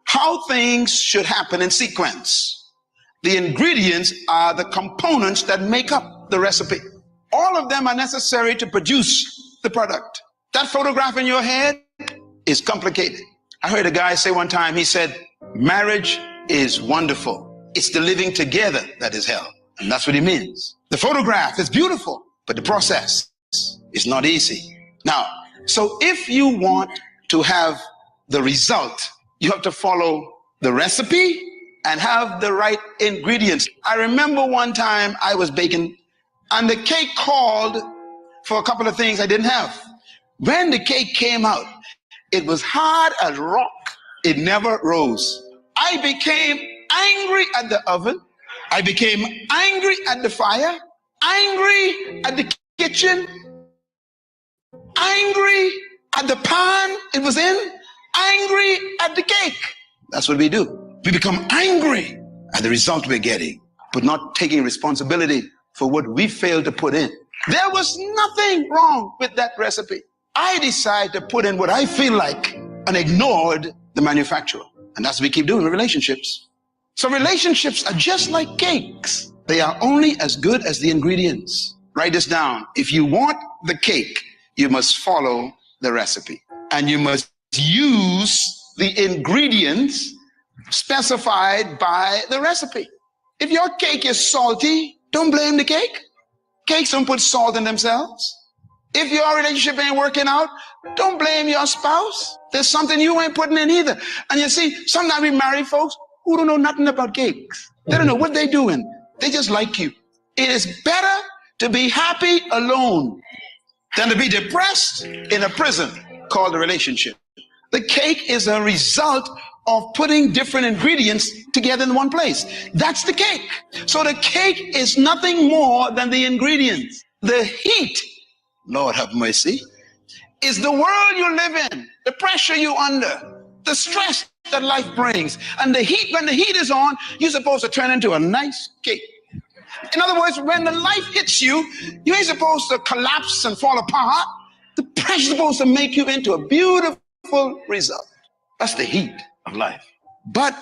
how things should happen in sequence. The ingredients are the components that make up the recipe. All of them are necessary to produce the product. That photograph in your head is complicated. I heard a guy say one time, he said, marriage is wonderful. It's the living together that is hell. And that's what he means. The photograph is beautiful, but the process is not easy. Now, so if you want to have the result, you have to follow the recipe and have the right ingredients. I remember one time I was baking and the cake called for a couple of things I didn't have. When the cake came out, it was hard as rock. It never rose. I became angry at the oven. I became angry at the fire, angry at the kitchen, angry at the pan it was in, angry at the cake. That's what we do. We become angry at the result we're getting, but not taking responsibility for what we failed to put in. There was nothing wrong with that recipe. I decided to put in what I feel like and ignored the manufacturer. And that's what we keep doing in relationships. So relationships are just like cakes. They are only as good as the ingredients. Write this down. If you want the cake, you must follow the recipe. And you must use the ingredients specified by the recipe. If your cake is salty, don't blame the cake. Cakes don't put salt in themselves. If your relationship ain't working out, don't blame your spouse. There's something you ain't putting in either. And you see, sometimes we marry folks who don't know nothing about cakes. They don't know what they're doing. They just like you. It is better to be happy alone than to be depressed in a prison called a relationship. The cake is a result of putting different ingredients together in one place. That's the cake. So the cake is nothing more than the ingredients. The heat, Lord have mercy, is the world you live in, the pressure you're under, the stress that life brings. And the heat, when the heat is on, you're supposed to turn into a nice cake. In other words, when the life hits you, you ain't supposed to collapse and fall apart. The pressure is supposed to make you into a beautiful result. That's the heat of life. But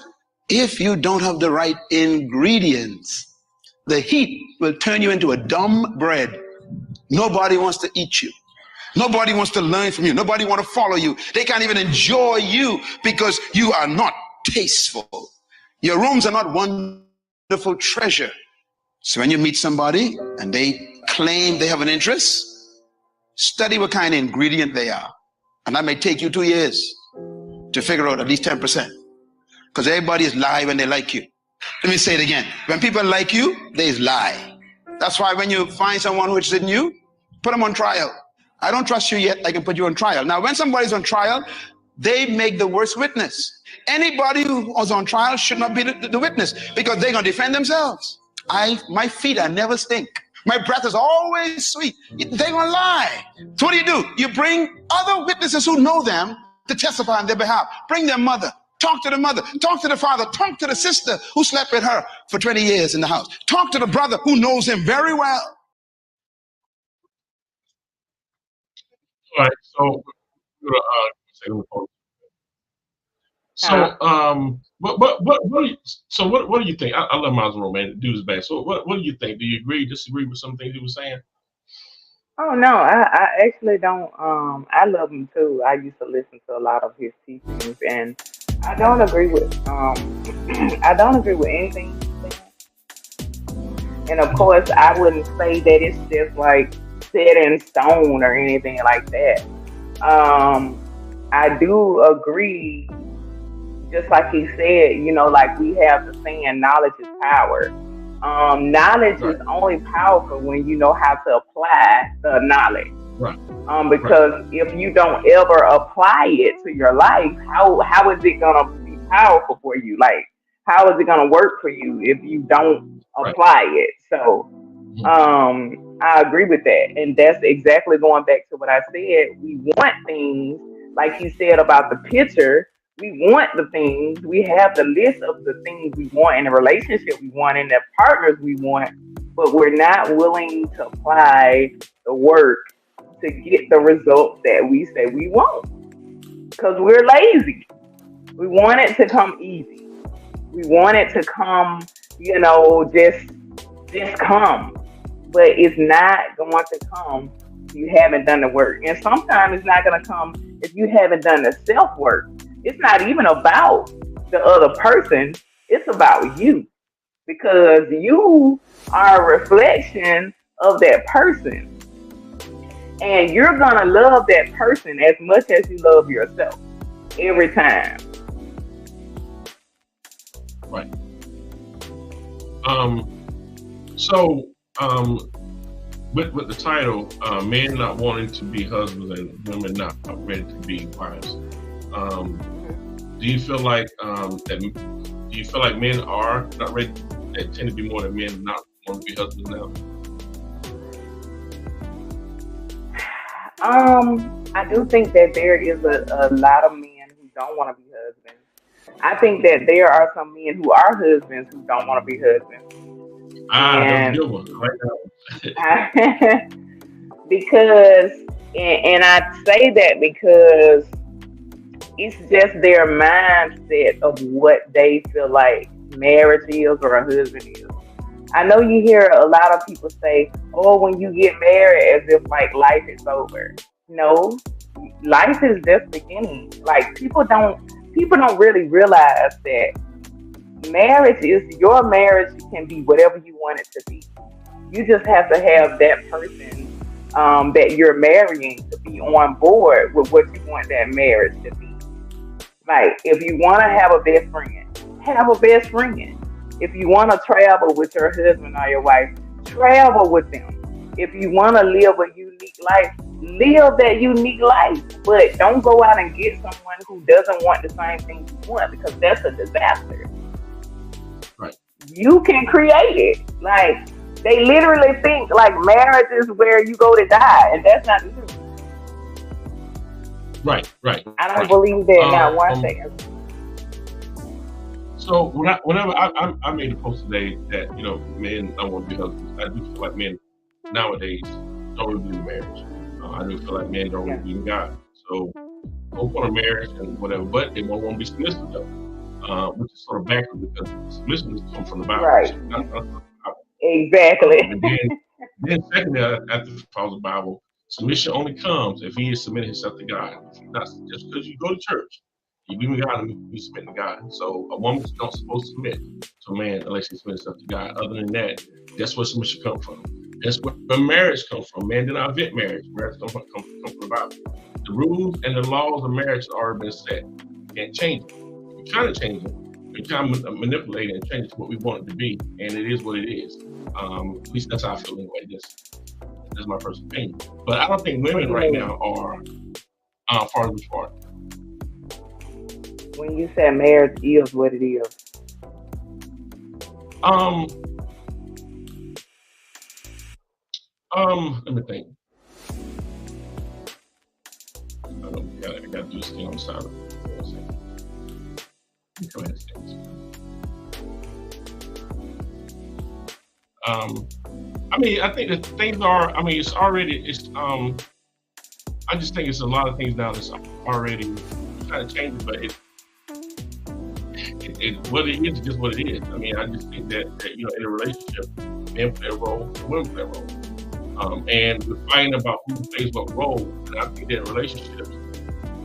if you don't have the right ingredients, the heat will turn you into a dumb bread. Nobody wants to eat you. Nobody wants to learn from you. Nobody wants to follow you. They can't even enjoy you because you are not tasteful. Your rooms are not wonderful treasure. So when you meet somebody and they claim they have an interest, study what kind of ingredient they are. And that may take you 2 years to figure out at least 10%. Because everybody is lie when they like you. Let me say it again. When people like you, they lie. That's why when you find someone who is in you, put them on trial. I don't trust you yet, I can put you on trial. Now, when somebody's on trial, they make the worst witness. Anybody who was on trial should not be the witness because they're going to defend themselves. My feet, I never stink. My breath is always sweet. They're going to lie. So what do? You bring other witnesses who know them to testify on their behalf. Bring their mother. Talk to the mother. Talk to the father. Talk to the sister who slept with her for 20 years in the house. Talk to the brother who knows him very well. All right, so what do you think? I love Miles Monroe, man. The dude is bad. So what do you think? Do you agree, disagree with some things he was saying? Oh no, I actually don't. I love him too. I used to listen to a lot of his teachings, and I don't agree with I don't agree with anything he said. And of course, I wouldn't say that it's just like set in stone or anything like that. I do agree, just like he said, like we have the saying, knowledge is power. Knowledge is only powerful when you know how to apply the knowledge. Right. Because if you don't ever apply it to your life, how is it gonna be powerful for you? Like, how is it gonna work for you if you don't apply it? So, I agree with that, and that's exactly going back to what I said. We want things, like you said about the picture. We want the things. We have the list of the things we want in a relationship we want, and the partners we want, but we're not willing to apply the work to get the results that we say we want. Because we're lazy. We want it to come easy. We want it to come, just come. But it's not going to come if you haven't done the work. And sometimes it's not going to come if you haven't done the self-work. It's not even about the other person. It's about you. Because you are a reflection of that person. And you're going to love that person as much as you love yourself. Every time. Right. So with the title, men not wanting to be husbands and women not ready to be wives. Do you feel like do you feel like men are not ready? They tend to be more than men not want to be husbands now. I do think that there is a lot of men who don't want to be husbands. I think that there are some men who are husbands who don't want to be husbands. That's a good one. Right now. Because, and I say that because it's just their mindset of what they feel like marriage is or a husband is. I know you hear a lot of people say, oh, when you get married, as if like life is over. No, life is just beginning. Like people don't really realize that your marriage can be whatever you want it to be. You just have to have that person that you're marrying to be on board with what you want that marriage to be. Like, if you want to have a best friend, have a best friend. If you want to travel with your husband or your wife, travel with them. If you want to live a unique life, live that unique life. But don't go out and get someone who doesn't want the same thing you want, because that's a disaster. Right. You can create it. Like, they literally think like marriage is where you go to die, and that's not the truth. Right. I don't believe that not one second. So whenever I made a post today that men don't want to be husbands, I do feel like men nowadays don't really believe in marriage. I do feel like men don't really believe in God. So go for a marriage and whatever, but they won't want to be submissive though, which is sort of backwards because submissiveness comes from the Bible. Right. Exactly. And then secondly, after follows the Bible, submission only comes if he is submitting himself to God. Not just because you go to church, you believe in God and you submit to God. So a woman's not supposed to submit to a man unless she submits herself to God. Other than that, that's where submission comes from. That's where marriage comes from. Man did not invent marriage. Marriage comes from the Bible. The rules and the laws of marriage have already been set. You can't change it. You kind of change it. We kind of manipulate it and change it to what we want it to be, and it is what it is. At least that's how I feel anyway. That's my personal opinion. But I don't think women right now are far as far. When you say marriage is what it is. Let me think. I got to do this thing on the side of I think that things are, I just think it's a lot of things now that's already kind of changing, but what it is just what it is. I just think that in a relationship, men play a role, women play a role. And we're fighting about who plays what role. And I think that in relationships,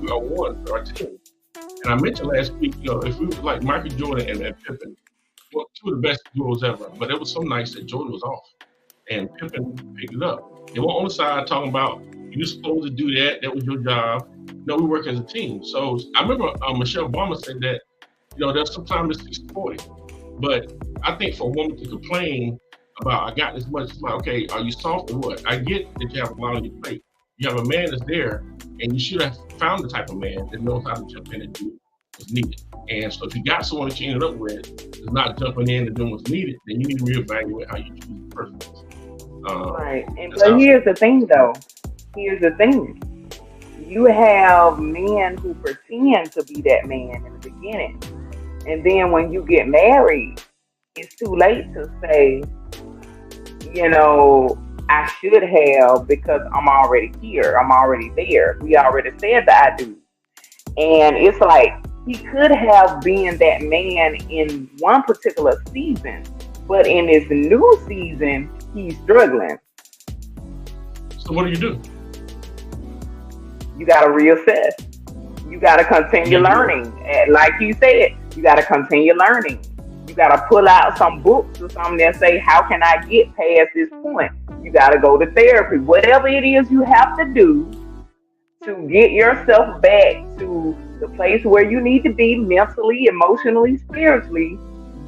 we are one, we are a team. And I mentioned last week, if we were like Michael Jordan and Pippen, well, two of the best duos ever, but it was so nice that Jordan was off and Pippen picked it up. They weren't on the side talking about, you're supposed to do that, that was your job. No, we work as a team. So I remember Michelle Obama said that, there's sometimes it's 60-40. But I think for a woman to complain about, I got this much, it's like, okay, are you soft or what? I get that you have a lot on your plate. You have a man that's there, and you should have found the type of man that knows how to jump in and do what's needed. And so if you got someone that you ended up with that's not jumping in and doing what's needed, then you need to reevaluate how you choose the person. Right. But here's the thing, though. Here's the thing. You have men who pretend to be that man in the beginning. And then when you get married, it's too late to say, I should have, because I'm already here. I'm already there. We already said that I do. And it's like, he could have been that man in one particular season, but in this new season, he's struggling. So what do? You got to reassess. You got to continue learning. And like you said, you got to continue learning. You got to pull out some books or something that say, how can I get past this point? You got to go to therapy. Whatever it is you have to do to get yourself back to the place where you need to be mentally, emotionally, spiritually,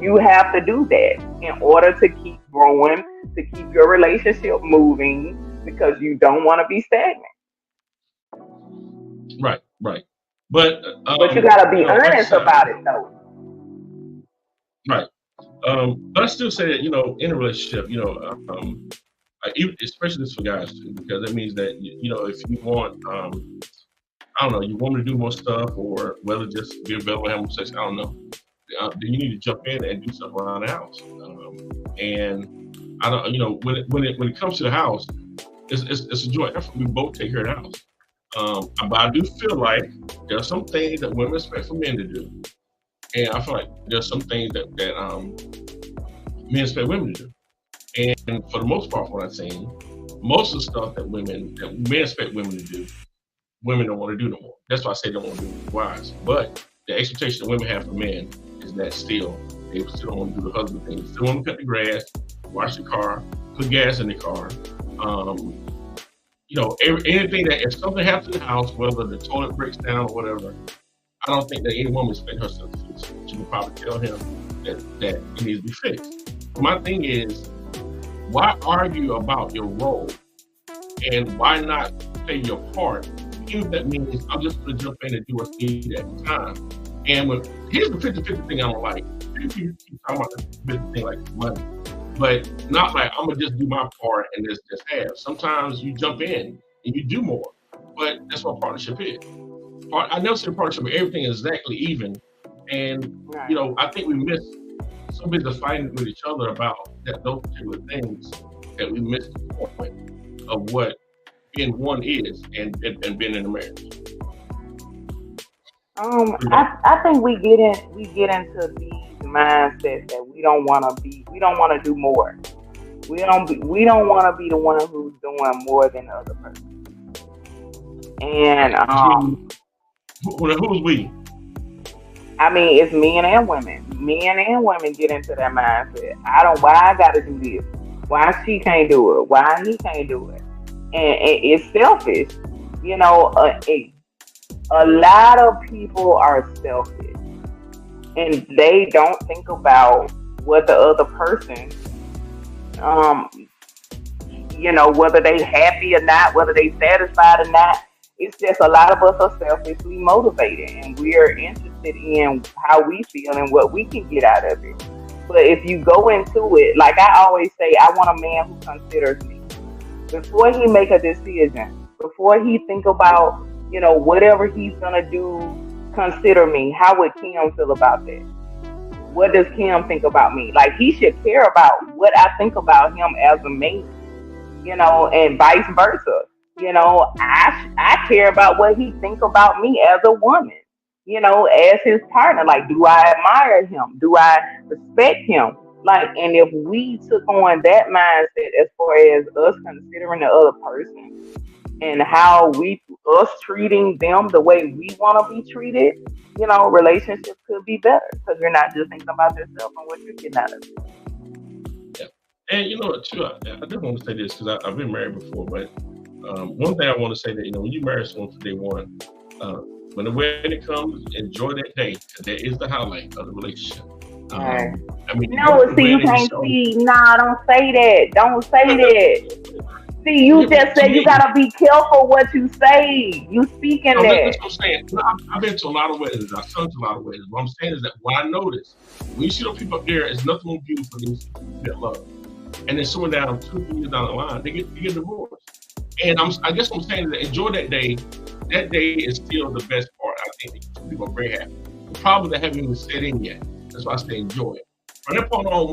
You have to do that in order to keep growing, to keep your relationship moving, because you don't want to be stagnant. Right, right. But But you gotta be like I honest said, about it, though. right. But I still say that in a relationship, especially this for guys too, because that means that if you want, I don't know, you want me to do more stuff, or whether just be available and have more sex, I don't know. Then you need to jump in and do stuff around the house. And I don't, when it comes to the house, it's a joint effort. We both take care of the house. But I do feel like there are some things that women expect for men to do, and I feel like there's some things that men expect women to do. And for the most part, from what I've seen, most of the stuff that men expect women to do, women don't want to do no more. That's why I say they don't want to do it with wives. But the expectation that women have for men is that they still don't want to do the husband thing. They still want to cut the grass, wash the car, put gas in the car. Anything that if something happens in the house, whether the toilet breaks down or whatever, I don't think that any woman expects herself to fix it. She can probably tell him that it needs to be fixed. My thing is, why argue about your role, and why not play your part? Even if that means I'm just going to jump in and do what's needed at the time. And here's the 50-50 thing I don't like. People keep talking about the 50 thing like money, but not like I'm going to just do my part and just have. Sometimes you jump in and you do more, but that's what partnership is. I never say partnership where everything is exactly even. And, I think we miss so busy fighting with each other about those particular things that we miss the point of what being one is and being in a marriage. I think we get into these mindsets that we don't want to do more. We don't want to be the one who's doing more than the other person. And who's we? I mean, it's men and women. Men and women get into that mindset. Why I gotta do this? Why she can't do it? Why he can't do it? And it's selfish. A lot of people are selfish, and they don't think about what the other person, whether they happy or not, whether they satisfied or not. It's just a lot of us are selfishly motivated, and we are interested in how we feel and what we can get out of it. But if you go into it, like I always say, I want a man who considers me. Before he make a decision, before he think about, whatever he's going to do, consider me. How would Kim feel about that? What does Kim think about me? Like, he should care about what I think about him as a man, and vice versa. I care about what he thinks about me as a woman, as his partner. Like, do I admire him? Do I respect him? Like, and if we took on that mindset as far as us considering the other person and how us treating them the way we want to be treated, relationships could be better because you're not just thinking about yourself and what you're getting out of it. Yeah. And too, I do want to say this because I've been married before, but one thing I want to say that, when you marry someone for day one, when the wedding comes, enjoy that day. That is the highlight of the relationship. Right. You can't see. Nah, don't say that. Don't say that. See, you just said you gotta be careful what you say. You speaking that. That's what I'm saying. I've been to a lot of weddings. I've sung to a lot of weddings. What I'm saying is that what I noticed, when you see those people up there, it's nothing more beautiful than that love. And then someone down 2-3 years down the line, they get divorced. And I guess what I'm saying is that enjoy that day. That day is still the best part. I think people are very happy. The problem that haven't even set in yet. That's why I say enjoy it. From that point on,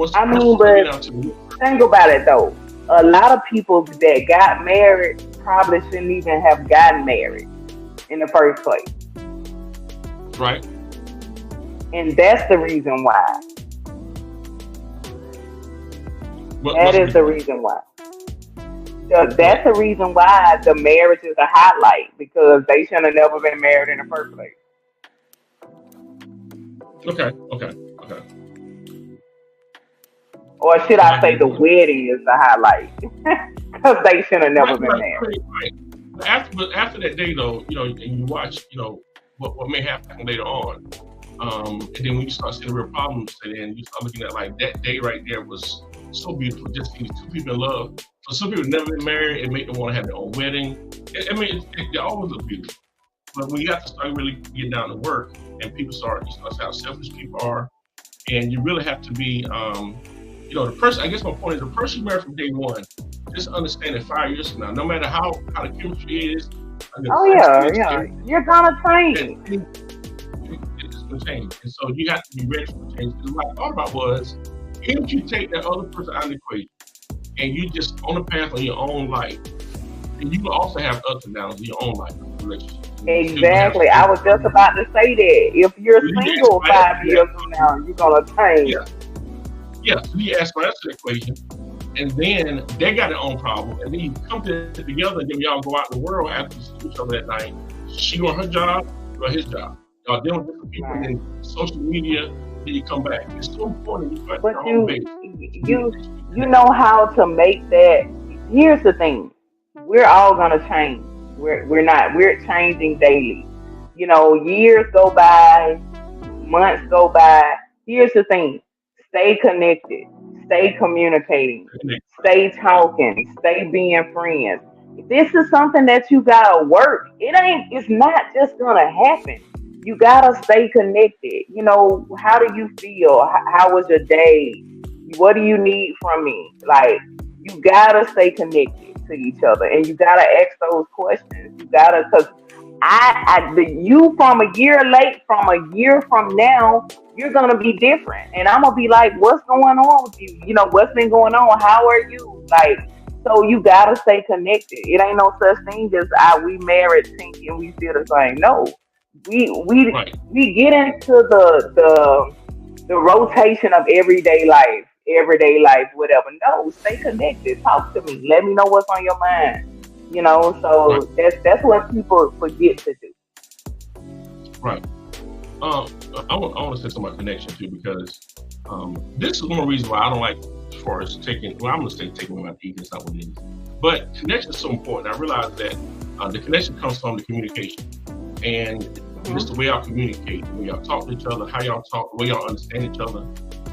think about it though. A lot of people that got married probably shouldn't even have gotten married in the first place. Right. And that's the reason why. That is the reason why. That's the reason why the marriage is a highlight, because they shouldn't have never been married in the first place. Okay. Or should I say the wedding is the highlight? Because they should have never been married. Right. But after that day, though, and you watch, what may happen later on. And then when you start seeing real problems, and then you start looking at like that day right there was so beautiful. Just these two people in love. For some people never been married, it made them want to have their own wedding. I mean, they always look beautiful. But when you have to start really getting down to work, and you start to see how selfish people are, and you really have to be, the person. I guess my point is the person you marry from day one. Just understand that 5 years from now, no matter how the chemistry is. You're gonna change. It's gonna change, and so you have to be ready for change. Because what I thought about was, if you take that other person out of the equation, and you just on the path of your own life, and you will also have ups and downs in your own life relationship. Exactly. I was just about to say that. If you're single 5 years from now, you're gonna change. Yeah. So you ask for that equation, and then they got their own problem, and then you come together, and then y'all go out in the world after you see each other that night. She doing her job, you doing his job. Y'all dealing with different people in social media. Then you come back. It's so important. But you know how to make that. Here's the thing: we're all gonna change. We're changing daily. Years go by, months go by. Here's the thing: stay connected, stay communicating, stay talking, stay being friends. This is something that you gotta work. It's not just gonna happen. You gotta stay connected. How do you feel? How was your day? What do you need from me? Like, you gotta stay connected to each other, and you gotta ask those questions. You gotta, because you from a year late, from a year from now, you're gonna be different, and I'm gonna be like, what's going on with you? What's been going on? How are you? Like, so you gotta stay connected. It ain't no such thing as we married thinking we feel the same. No, we get into the rotation of everyday life, whatever. No, stay connected. Talk to me. Let me know what's on your mind. So that's what people forget to do. Right. I want to say something about connection too, because this is one reason why I don't like, as far as taking. Well, I'm going to say taking them out to eat. It's not what it is. But connection is so important. I realize that the connection comes from the communication, and it's the way y'all communicate, the way y'all talk to each other, how y'all talk, the way y'all understand each other,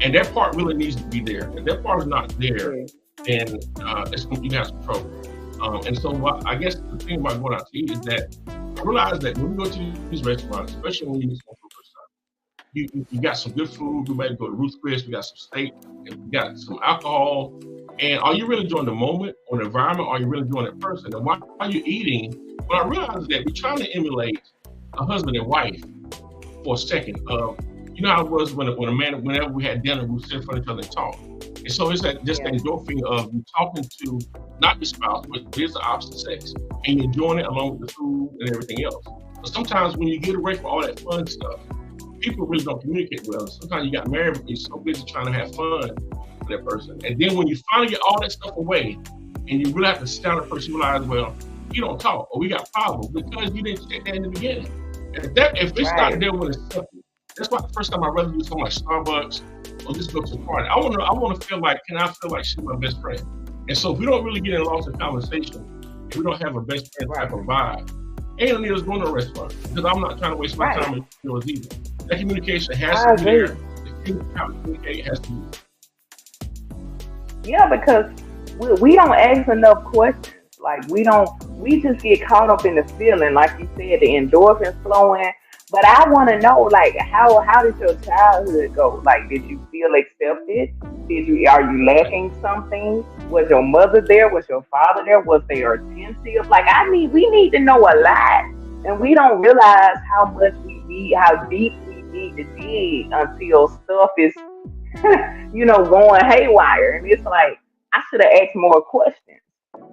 and that part really needs to be there. If that part is not there, then you have some trouble. And so I guess the thing about going out to eat is that I realize that when we go to these restaurants, especially when you eat for the first time, you got some good food. We might go to Ruth's Chris, we got some steak, and we got some alcohol. And are you really enjoying the moment or the environment? Or are you really enjoying the person? And while you're eating, what I realize is that we're trying to emulate a husband and wife for a second. You know how it was whenever we had dinner, we would sit in front of each other and talk. And so it's that endorphin of you talking to not your spouse, but it's the opposite sex, and you're enjoying it along with the food and everything else. But sometimes when you get away from all that fun stuff, people really don't communicate well. Sometimes you got married, but you're so busy trying to have fun with that person. And then when you finally get all that stuff away, and you really have to sit down and first realize, well, you don't talk, or we got problems because you didn't check that in the beginning. And if it's not there when it's simple, that's why the first time I'd rather do something like Starbucks or just go to a party. I want to feel like, can I feel like she's my best friend? And so if we don't really get in lots of conversation, if we don't have a best friend type of vibe, ain't no need us going to a restaurant, because I'm not trying to waste my time with yours either. That communication has to be there. The communication has to be there. Yeah, because we don't ask enough questions. Like, we just get caught up in the feeling, like you said, the endorphins flowing. But I want to know, like, how did your childhood go? Like, did you feel accepted? Are you lacking something? Was your mother there? Was your father there? Was they attentive? Like, we need to know a lot, and we don't realize how much we need, how deep we need to dig until stuff is, going haywire. And it's like, I should have asked more questions.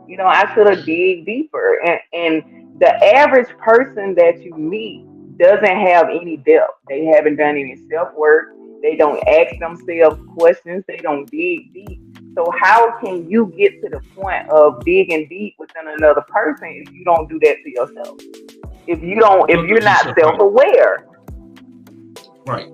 I should have dig deeper. And the average person that you meet doesn't have any depth. They haven't done any self-work. They don't ask themselves questions. They don't dig deep. So how can you get to the point of digging deep within another person if you don't do that to yourself? If you're not self-aware. Right.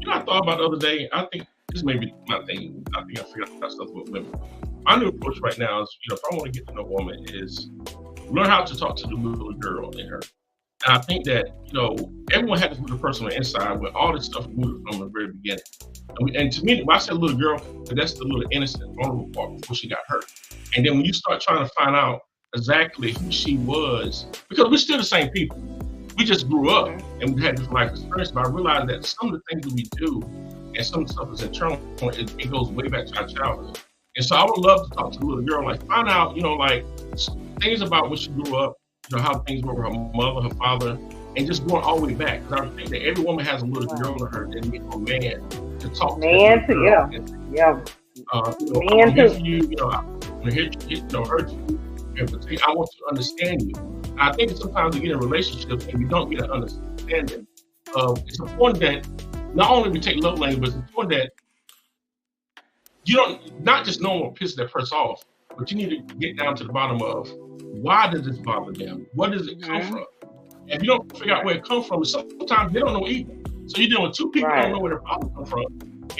I thought about the other day, I think this may be my thing. I think I figured out stuff with women. My new approach right now is, if I want to get to know a woman, is learn how to talk to the little girl in her. And I think that, everyone had this little person on the inside where all this stuff moved from the very beginning. And to me, when I say little girl, that's the little innocent, vulnerable part before she got hurt. And then when you start trying to find out exactly who she was, because we're still the same people. We just grew up and we had different life experience, but I realized that some of the things that we do and some of the stuff is internal, it goes way back to our childhood. And so I would love to talk to the little girl, like find out, like things about when she grew up, how things were with her mother, her father, and just going all the way back. Because I think that every woman has a little girl in her that needs a man to talk to. Man too, yeah. Man too. I'm here to hurt you, and I want to understand you. And I think that sometimes we get in relationships and we don't get an understanding of. It's important that not only we take love language, but it's important that you don't not just know what pisses that person off, but you need to get down to the bottom of why does this bother them? Where does it come from? And if you don't figure out where it comes from, sometimes they don't know either. So you're dealing with two people who don't know where their problem comes from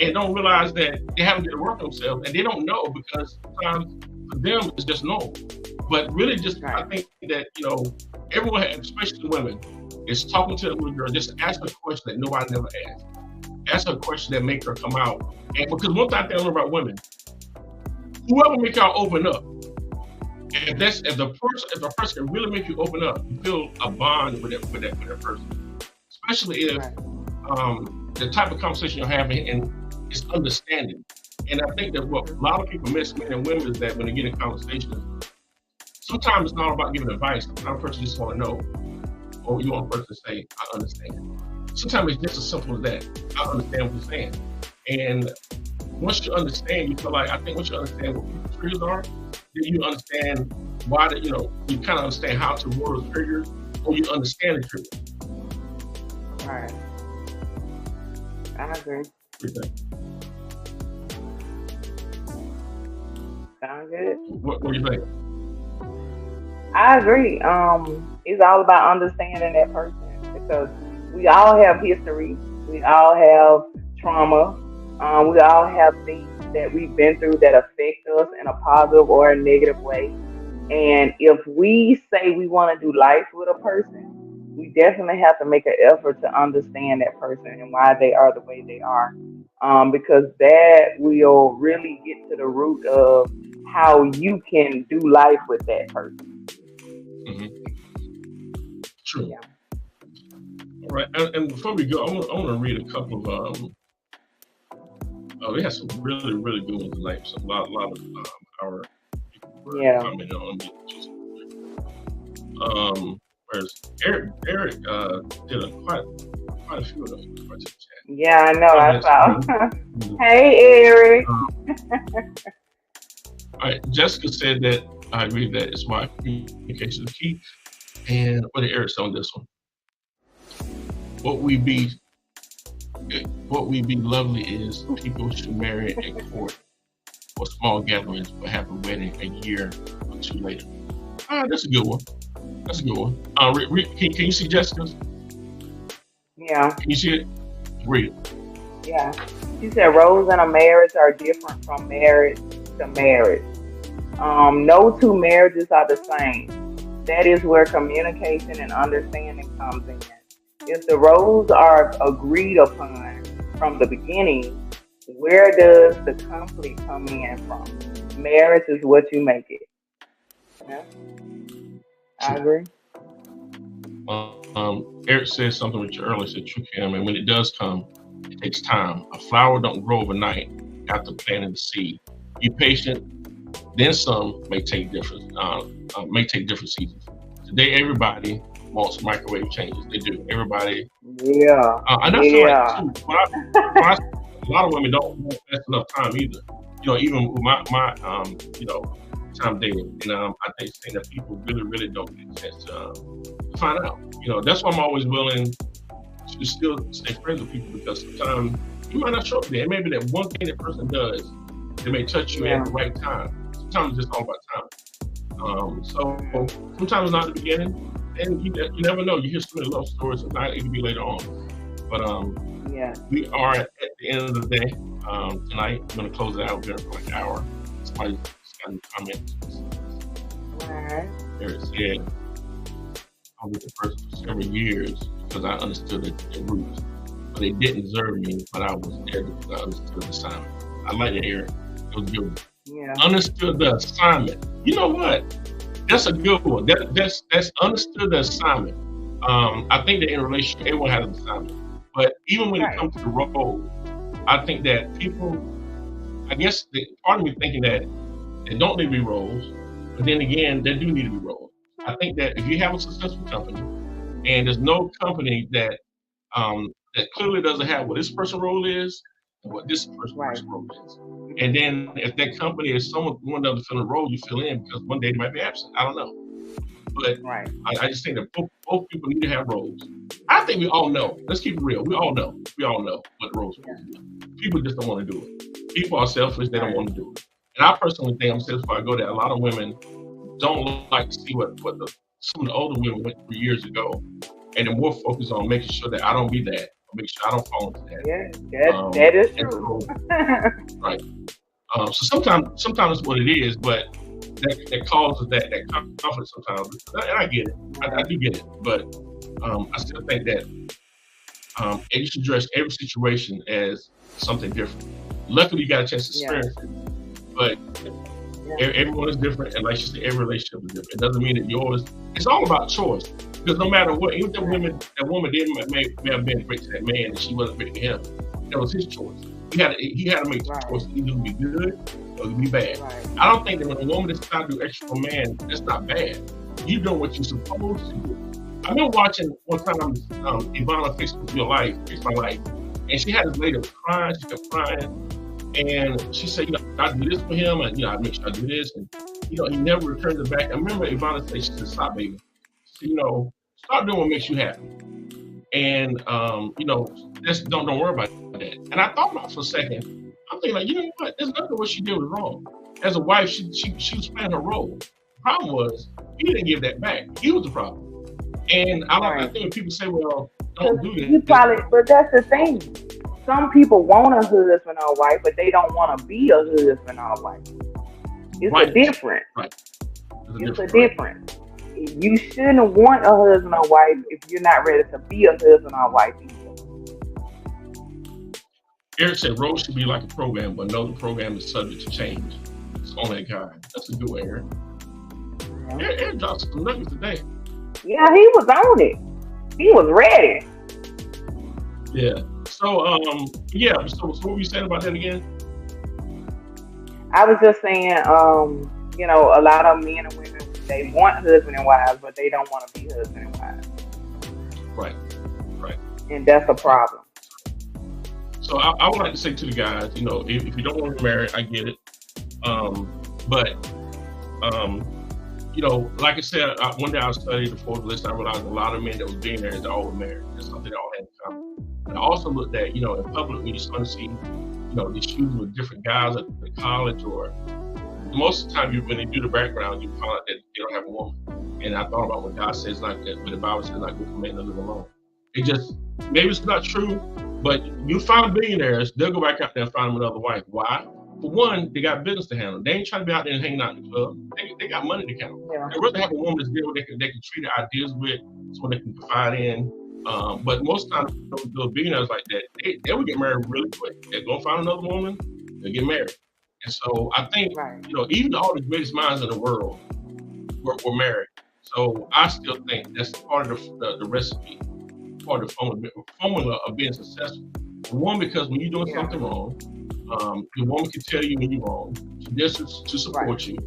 and don't realize that they haven't get to work themselves, and they don't know because sometimes for them it's just normal. But really, I think that everyone, especially women, is talking to the little girl. Just ask her a question that nobody never asked. Ask her a question that make her come out. And because one thing I think I learned about women, whoever make y'all open up, if the person can really make you open up, you feel a bond with that person. Especially if the type of conversation you're having and it's understanding. And I think that what a lot of people miss, men and women, is that when they get in conversations, sometimes it's not about giving advice. Sometimes a person just want to know, or you want a person to say, I understand. Sometimes it's just as simple as that. I understand what you're saying. And once you understand, you feel like, I think once you understand what people's triggers are, then you understand why you kind of understand how to word those triggers, or you understand the triggers. All right. I agree. Sound good? What do you think? I agree. It's all about understanding that person, because we all have history. We all have trauma. We all have things that we've been through that affect us in a positive or a negative way. And if we say we want to do life with a person, we definitely have to make an effort to understand that person and why they are the way they are. Because that will really get to the root of how you can do life with that person. Mm-hmm. True. Yeah. All right. And before we go, I want to read a couple of they have some really, really good ones tonight. So a lot of our people were commenting on them. Whereas Eric did quite a few of them. Yeah, I know. I saw. Hey, Eric. All right. Jessica said that I agree that it's my communication is key. And what did Eric say on this one? What we be lovely is people should marry at court or small gatherings, but have a wedding a year or two later. That's a good one. Can you see Jessica's? Yeah. Can you see it? Read it. Yeah. She said roles in a marriage are different from marriage to marriage. No two marriages are the same. That is where communication and understanding comes in. If the roles are agreed upon from the beginning, where does the conflict come in from? Marriage is what you make it. Yeah. I agree. Eric said something with you earlier, said true, Kim, and when it does come, it takes time. A flower don't grow overnight after planting the seed. Be patient, then some may take different seasons. Today, everybody wants microwave changes. They do. Everybody. Yeah. And that's like too. A lot of women don't want fast enough time either. Even with my time dating, and I think that people really don't get a chance to find out. That's why I'm always willing to still stay friends with people, because sometimes you might not show up there. It may be that one thing that person does that may touch you at the right time. Sometimes it's just all about time. So sometimes not at the beginning, and you never know. You hear so many love stories. Sometimes it can be later on. But we are at the end of the day tonight. I'm going to close it out there for like an hour. Somebody's got any comments. All right. Eric said, I'm with the person for several years because I understood the roots. But they didn't deserve me, but I was there because I understood the assignment. I like it, Eric. It was good. Yeah. Understood the assignment. You know what? That's a good one. That's understood the assignment. I think that in a relationship, everyone has an assignment. But even when it comes to the role, I think that people, I guess part of me thinking that they don't need to be roles, but then again, they do need to be roles. I think that if you have a successful company, and there's no company that that clearly doesn't have what this person's role is and what this person's role is. And then if that company is one doesn't fill a role, you fill in because one day they might be absent. I don't know. But I just think that both people need to have roles. I think we all know. Let's keep it real. We all know. We all know what the roles are. People just don't want to do it. People are selfish. They don't want to do it. And I personally think, I'm saying before I go there, a lot of women don't like to see what some of the older women went through years ago. And they're more focused on making sure that I don't be that. Make sure I don't fall into that. Yeah, that is true. Right. So sometimes it's what it is, but that causes that conflict sometimes. And I get it. I do get it. But I still think that you should address every situation as something different. Luckily, you got a chance to experience it. But everyone is different, and like you said, every relationship is different. It doesn't mean that yours. It's all about choice. Because no matter what, even that woman may have been great to that man, and she wasn't great to him. That was his choice. He had to make the choice either to be good or to be bad. I don't think that when a woman is trying to do extra for a man, that's not bad. You doing what you're supposed to do. I remember watching one time Ivana Fix My Life, and she had this lady crying. She kept crying. And she said, I do this for him, and I make sure I do this, and he never returns it back. I remember Ivana said, she said, "Stop, baby. She said, start doing what makes you happy, and just don't worry about that." And I thought about it for a second. I'm thinking, like, you know what? There's nothing what she did was wrong. As a wife, she was playing her role. The problem was he didn't give that back. He was the problem. And I think when people say, "Well, don't do that," but that's the thing. Some people want a husband or wife, but they don't want to be a husband or wife. It's a difference. Right. It's a difference. You shouldn't want a husband or wife if you're not ready to be a husband or wife either. Eric said roles should be like a program, but no, the program is subject to change. It's on that guy. That's a good way, Eric. Eric dropped some nuggets today. Yeah, he was on it. He was ready. Yeah. So, so what were you saying about that again? I was just saying, a lot of men and women, they want husband and wives, but they don't want to be husband and wives. Right. And that's a problem. So I would like to say to the guys, if you don't want to be married, I get it. Like I said, one day I was studying the Forbes list, and I realized a lot of men that was being there, they're all married. That's something they all had in common. And I also looked at, in public, when you start to see, these shoes with different guys at the college, or most of the time, when they do the background, you find out that they don't have a woman. And I thought about what God says like that, but the Bible says not good for men to live alone. Maybe it's not true, but you find billionaires, they'll go back out there and find them another wife. Why? For one, they got business to handle. They ain't trying to be out there and hanging out in the club. They got money to handle. Yeah. They'd rather have a woman that's there they can treat their ideas with, so they can confide in. But most times, the billionaires like that, they would get married really quick. They're going to find another woman, they'll get married. And so I think, even all the greatest minds in the world were married. So I still think that's part of the recipe, part of the formula of being successful. One, because when you're doing something wrong, the woman can tell you when you're wrong. She's there to support you.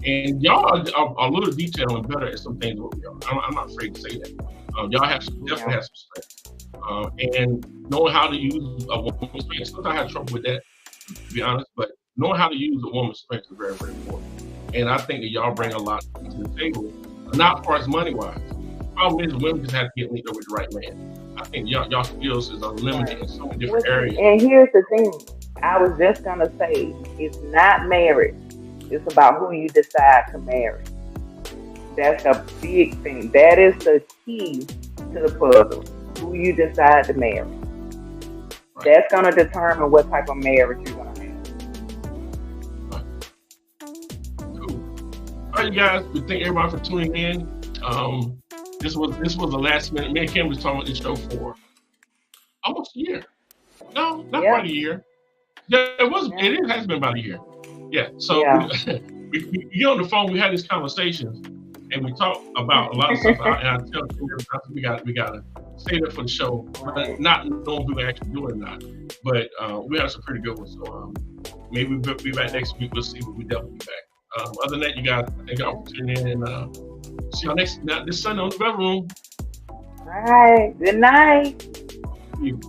And y'all are a little detailed and better at some things than we are. I'm not afraid to say that. Y'all definitely have some strength. And knowing how to use a woman's strength. Sometimes I have trouble with that, to be honest, but knowing how to use a woman's strength is very, very important. And I think that y'all bring a lot to the table, not as far as money-wise. The problem is women just have to get linked up with the right man. I think y'all skills is unlimited in so many different areas. And here's the thing. I was just going to say, it's not marriage. It's about who you decide to marry. That's a big thing. That is the key to the puzzle. Who you decide to marry. Right. That's going to determine what type of marriage you're going to have. Right. Cool. All right, you guys. We thank everybody for tuning in. This was the last minute. Me and Kim was talking about this show for almost a year. No, not quite a year. Yeah, it has been about a year. Yeah. So we get on the phone. We had this conversation, and we talk about a lot of stuff. And I tell Kim, we gotta stay there for the show, not knowing who we're actually doing or not. But we had some pretty good ones. So maybe we'll be back next week. We'll see. But we definitely be back. Other than that, you guys, thank y'all for tuning in, and see y'all this Sunday on the bedroom. All right. Good night. You.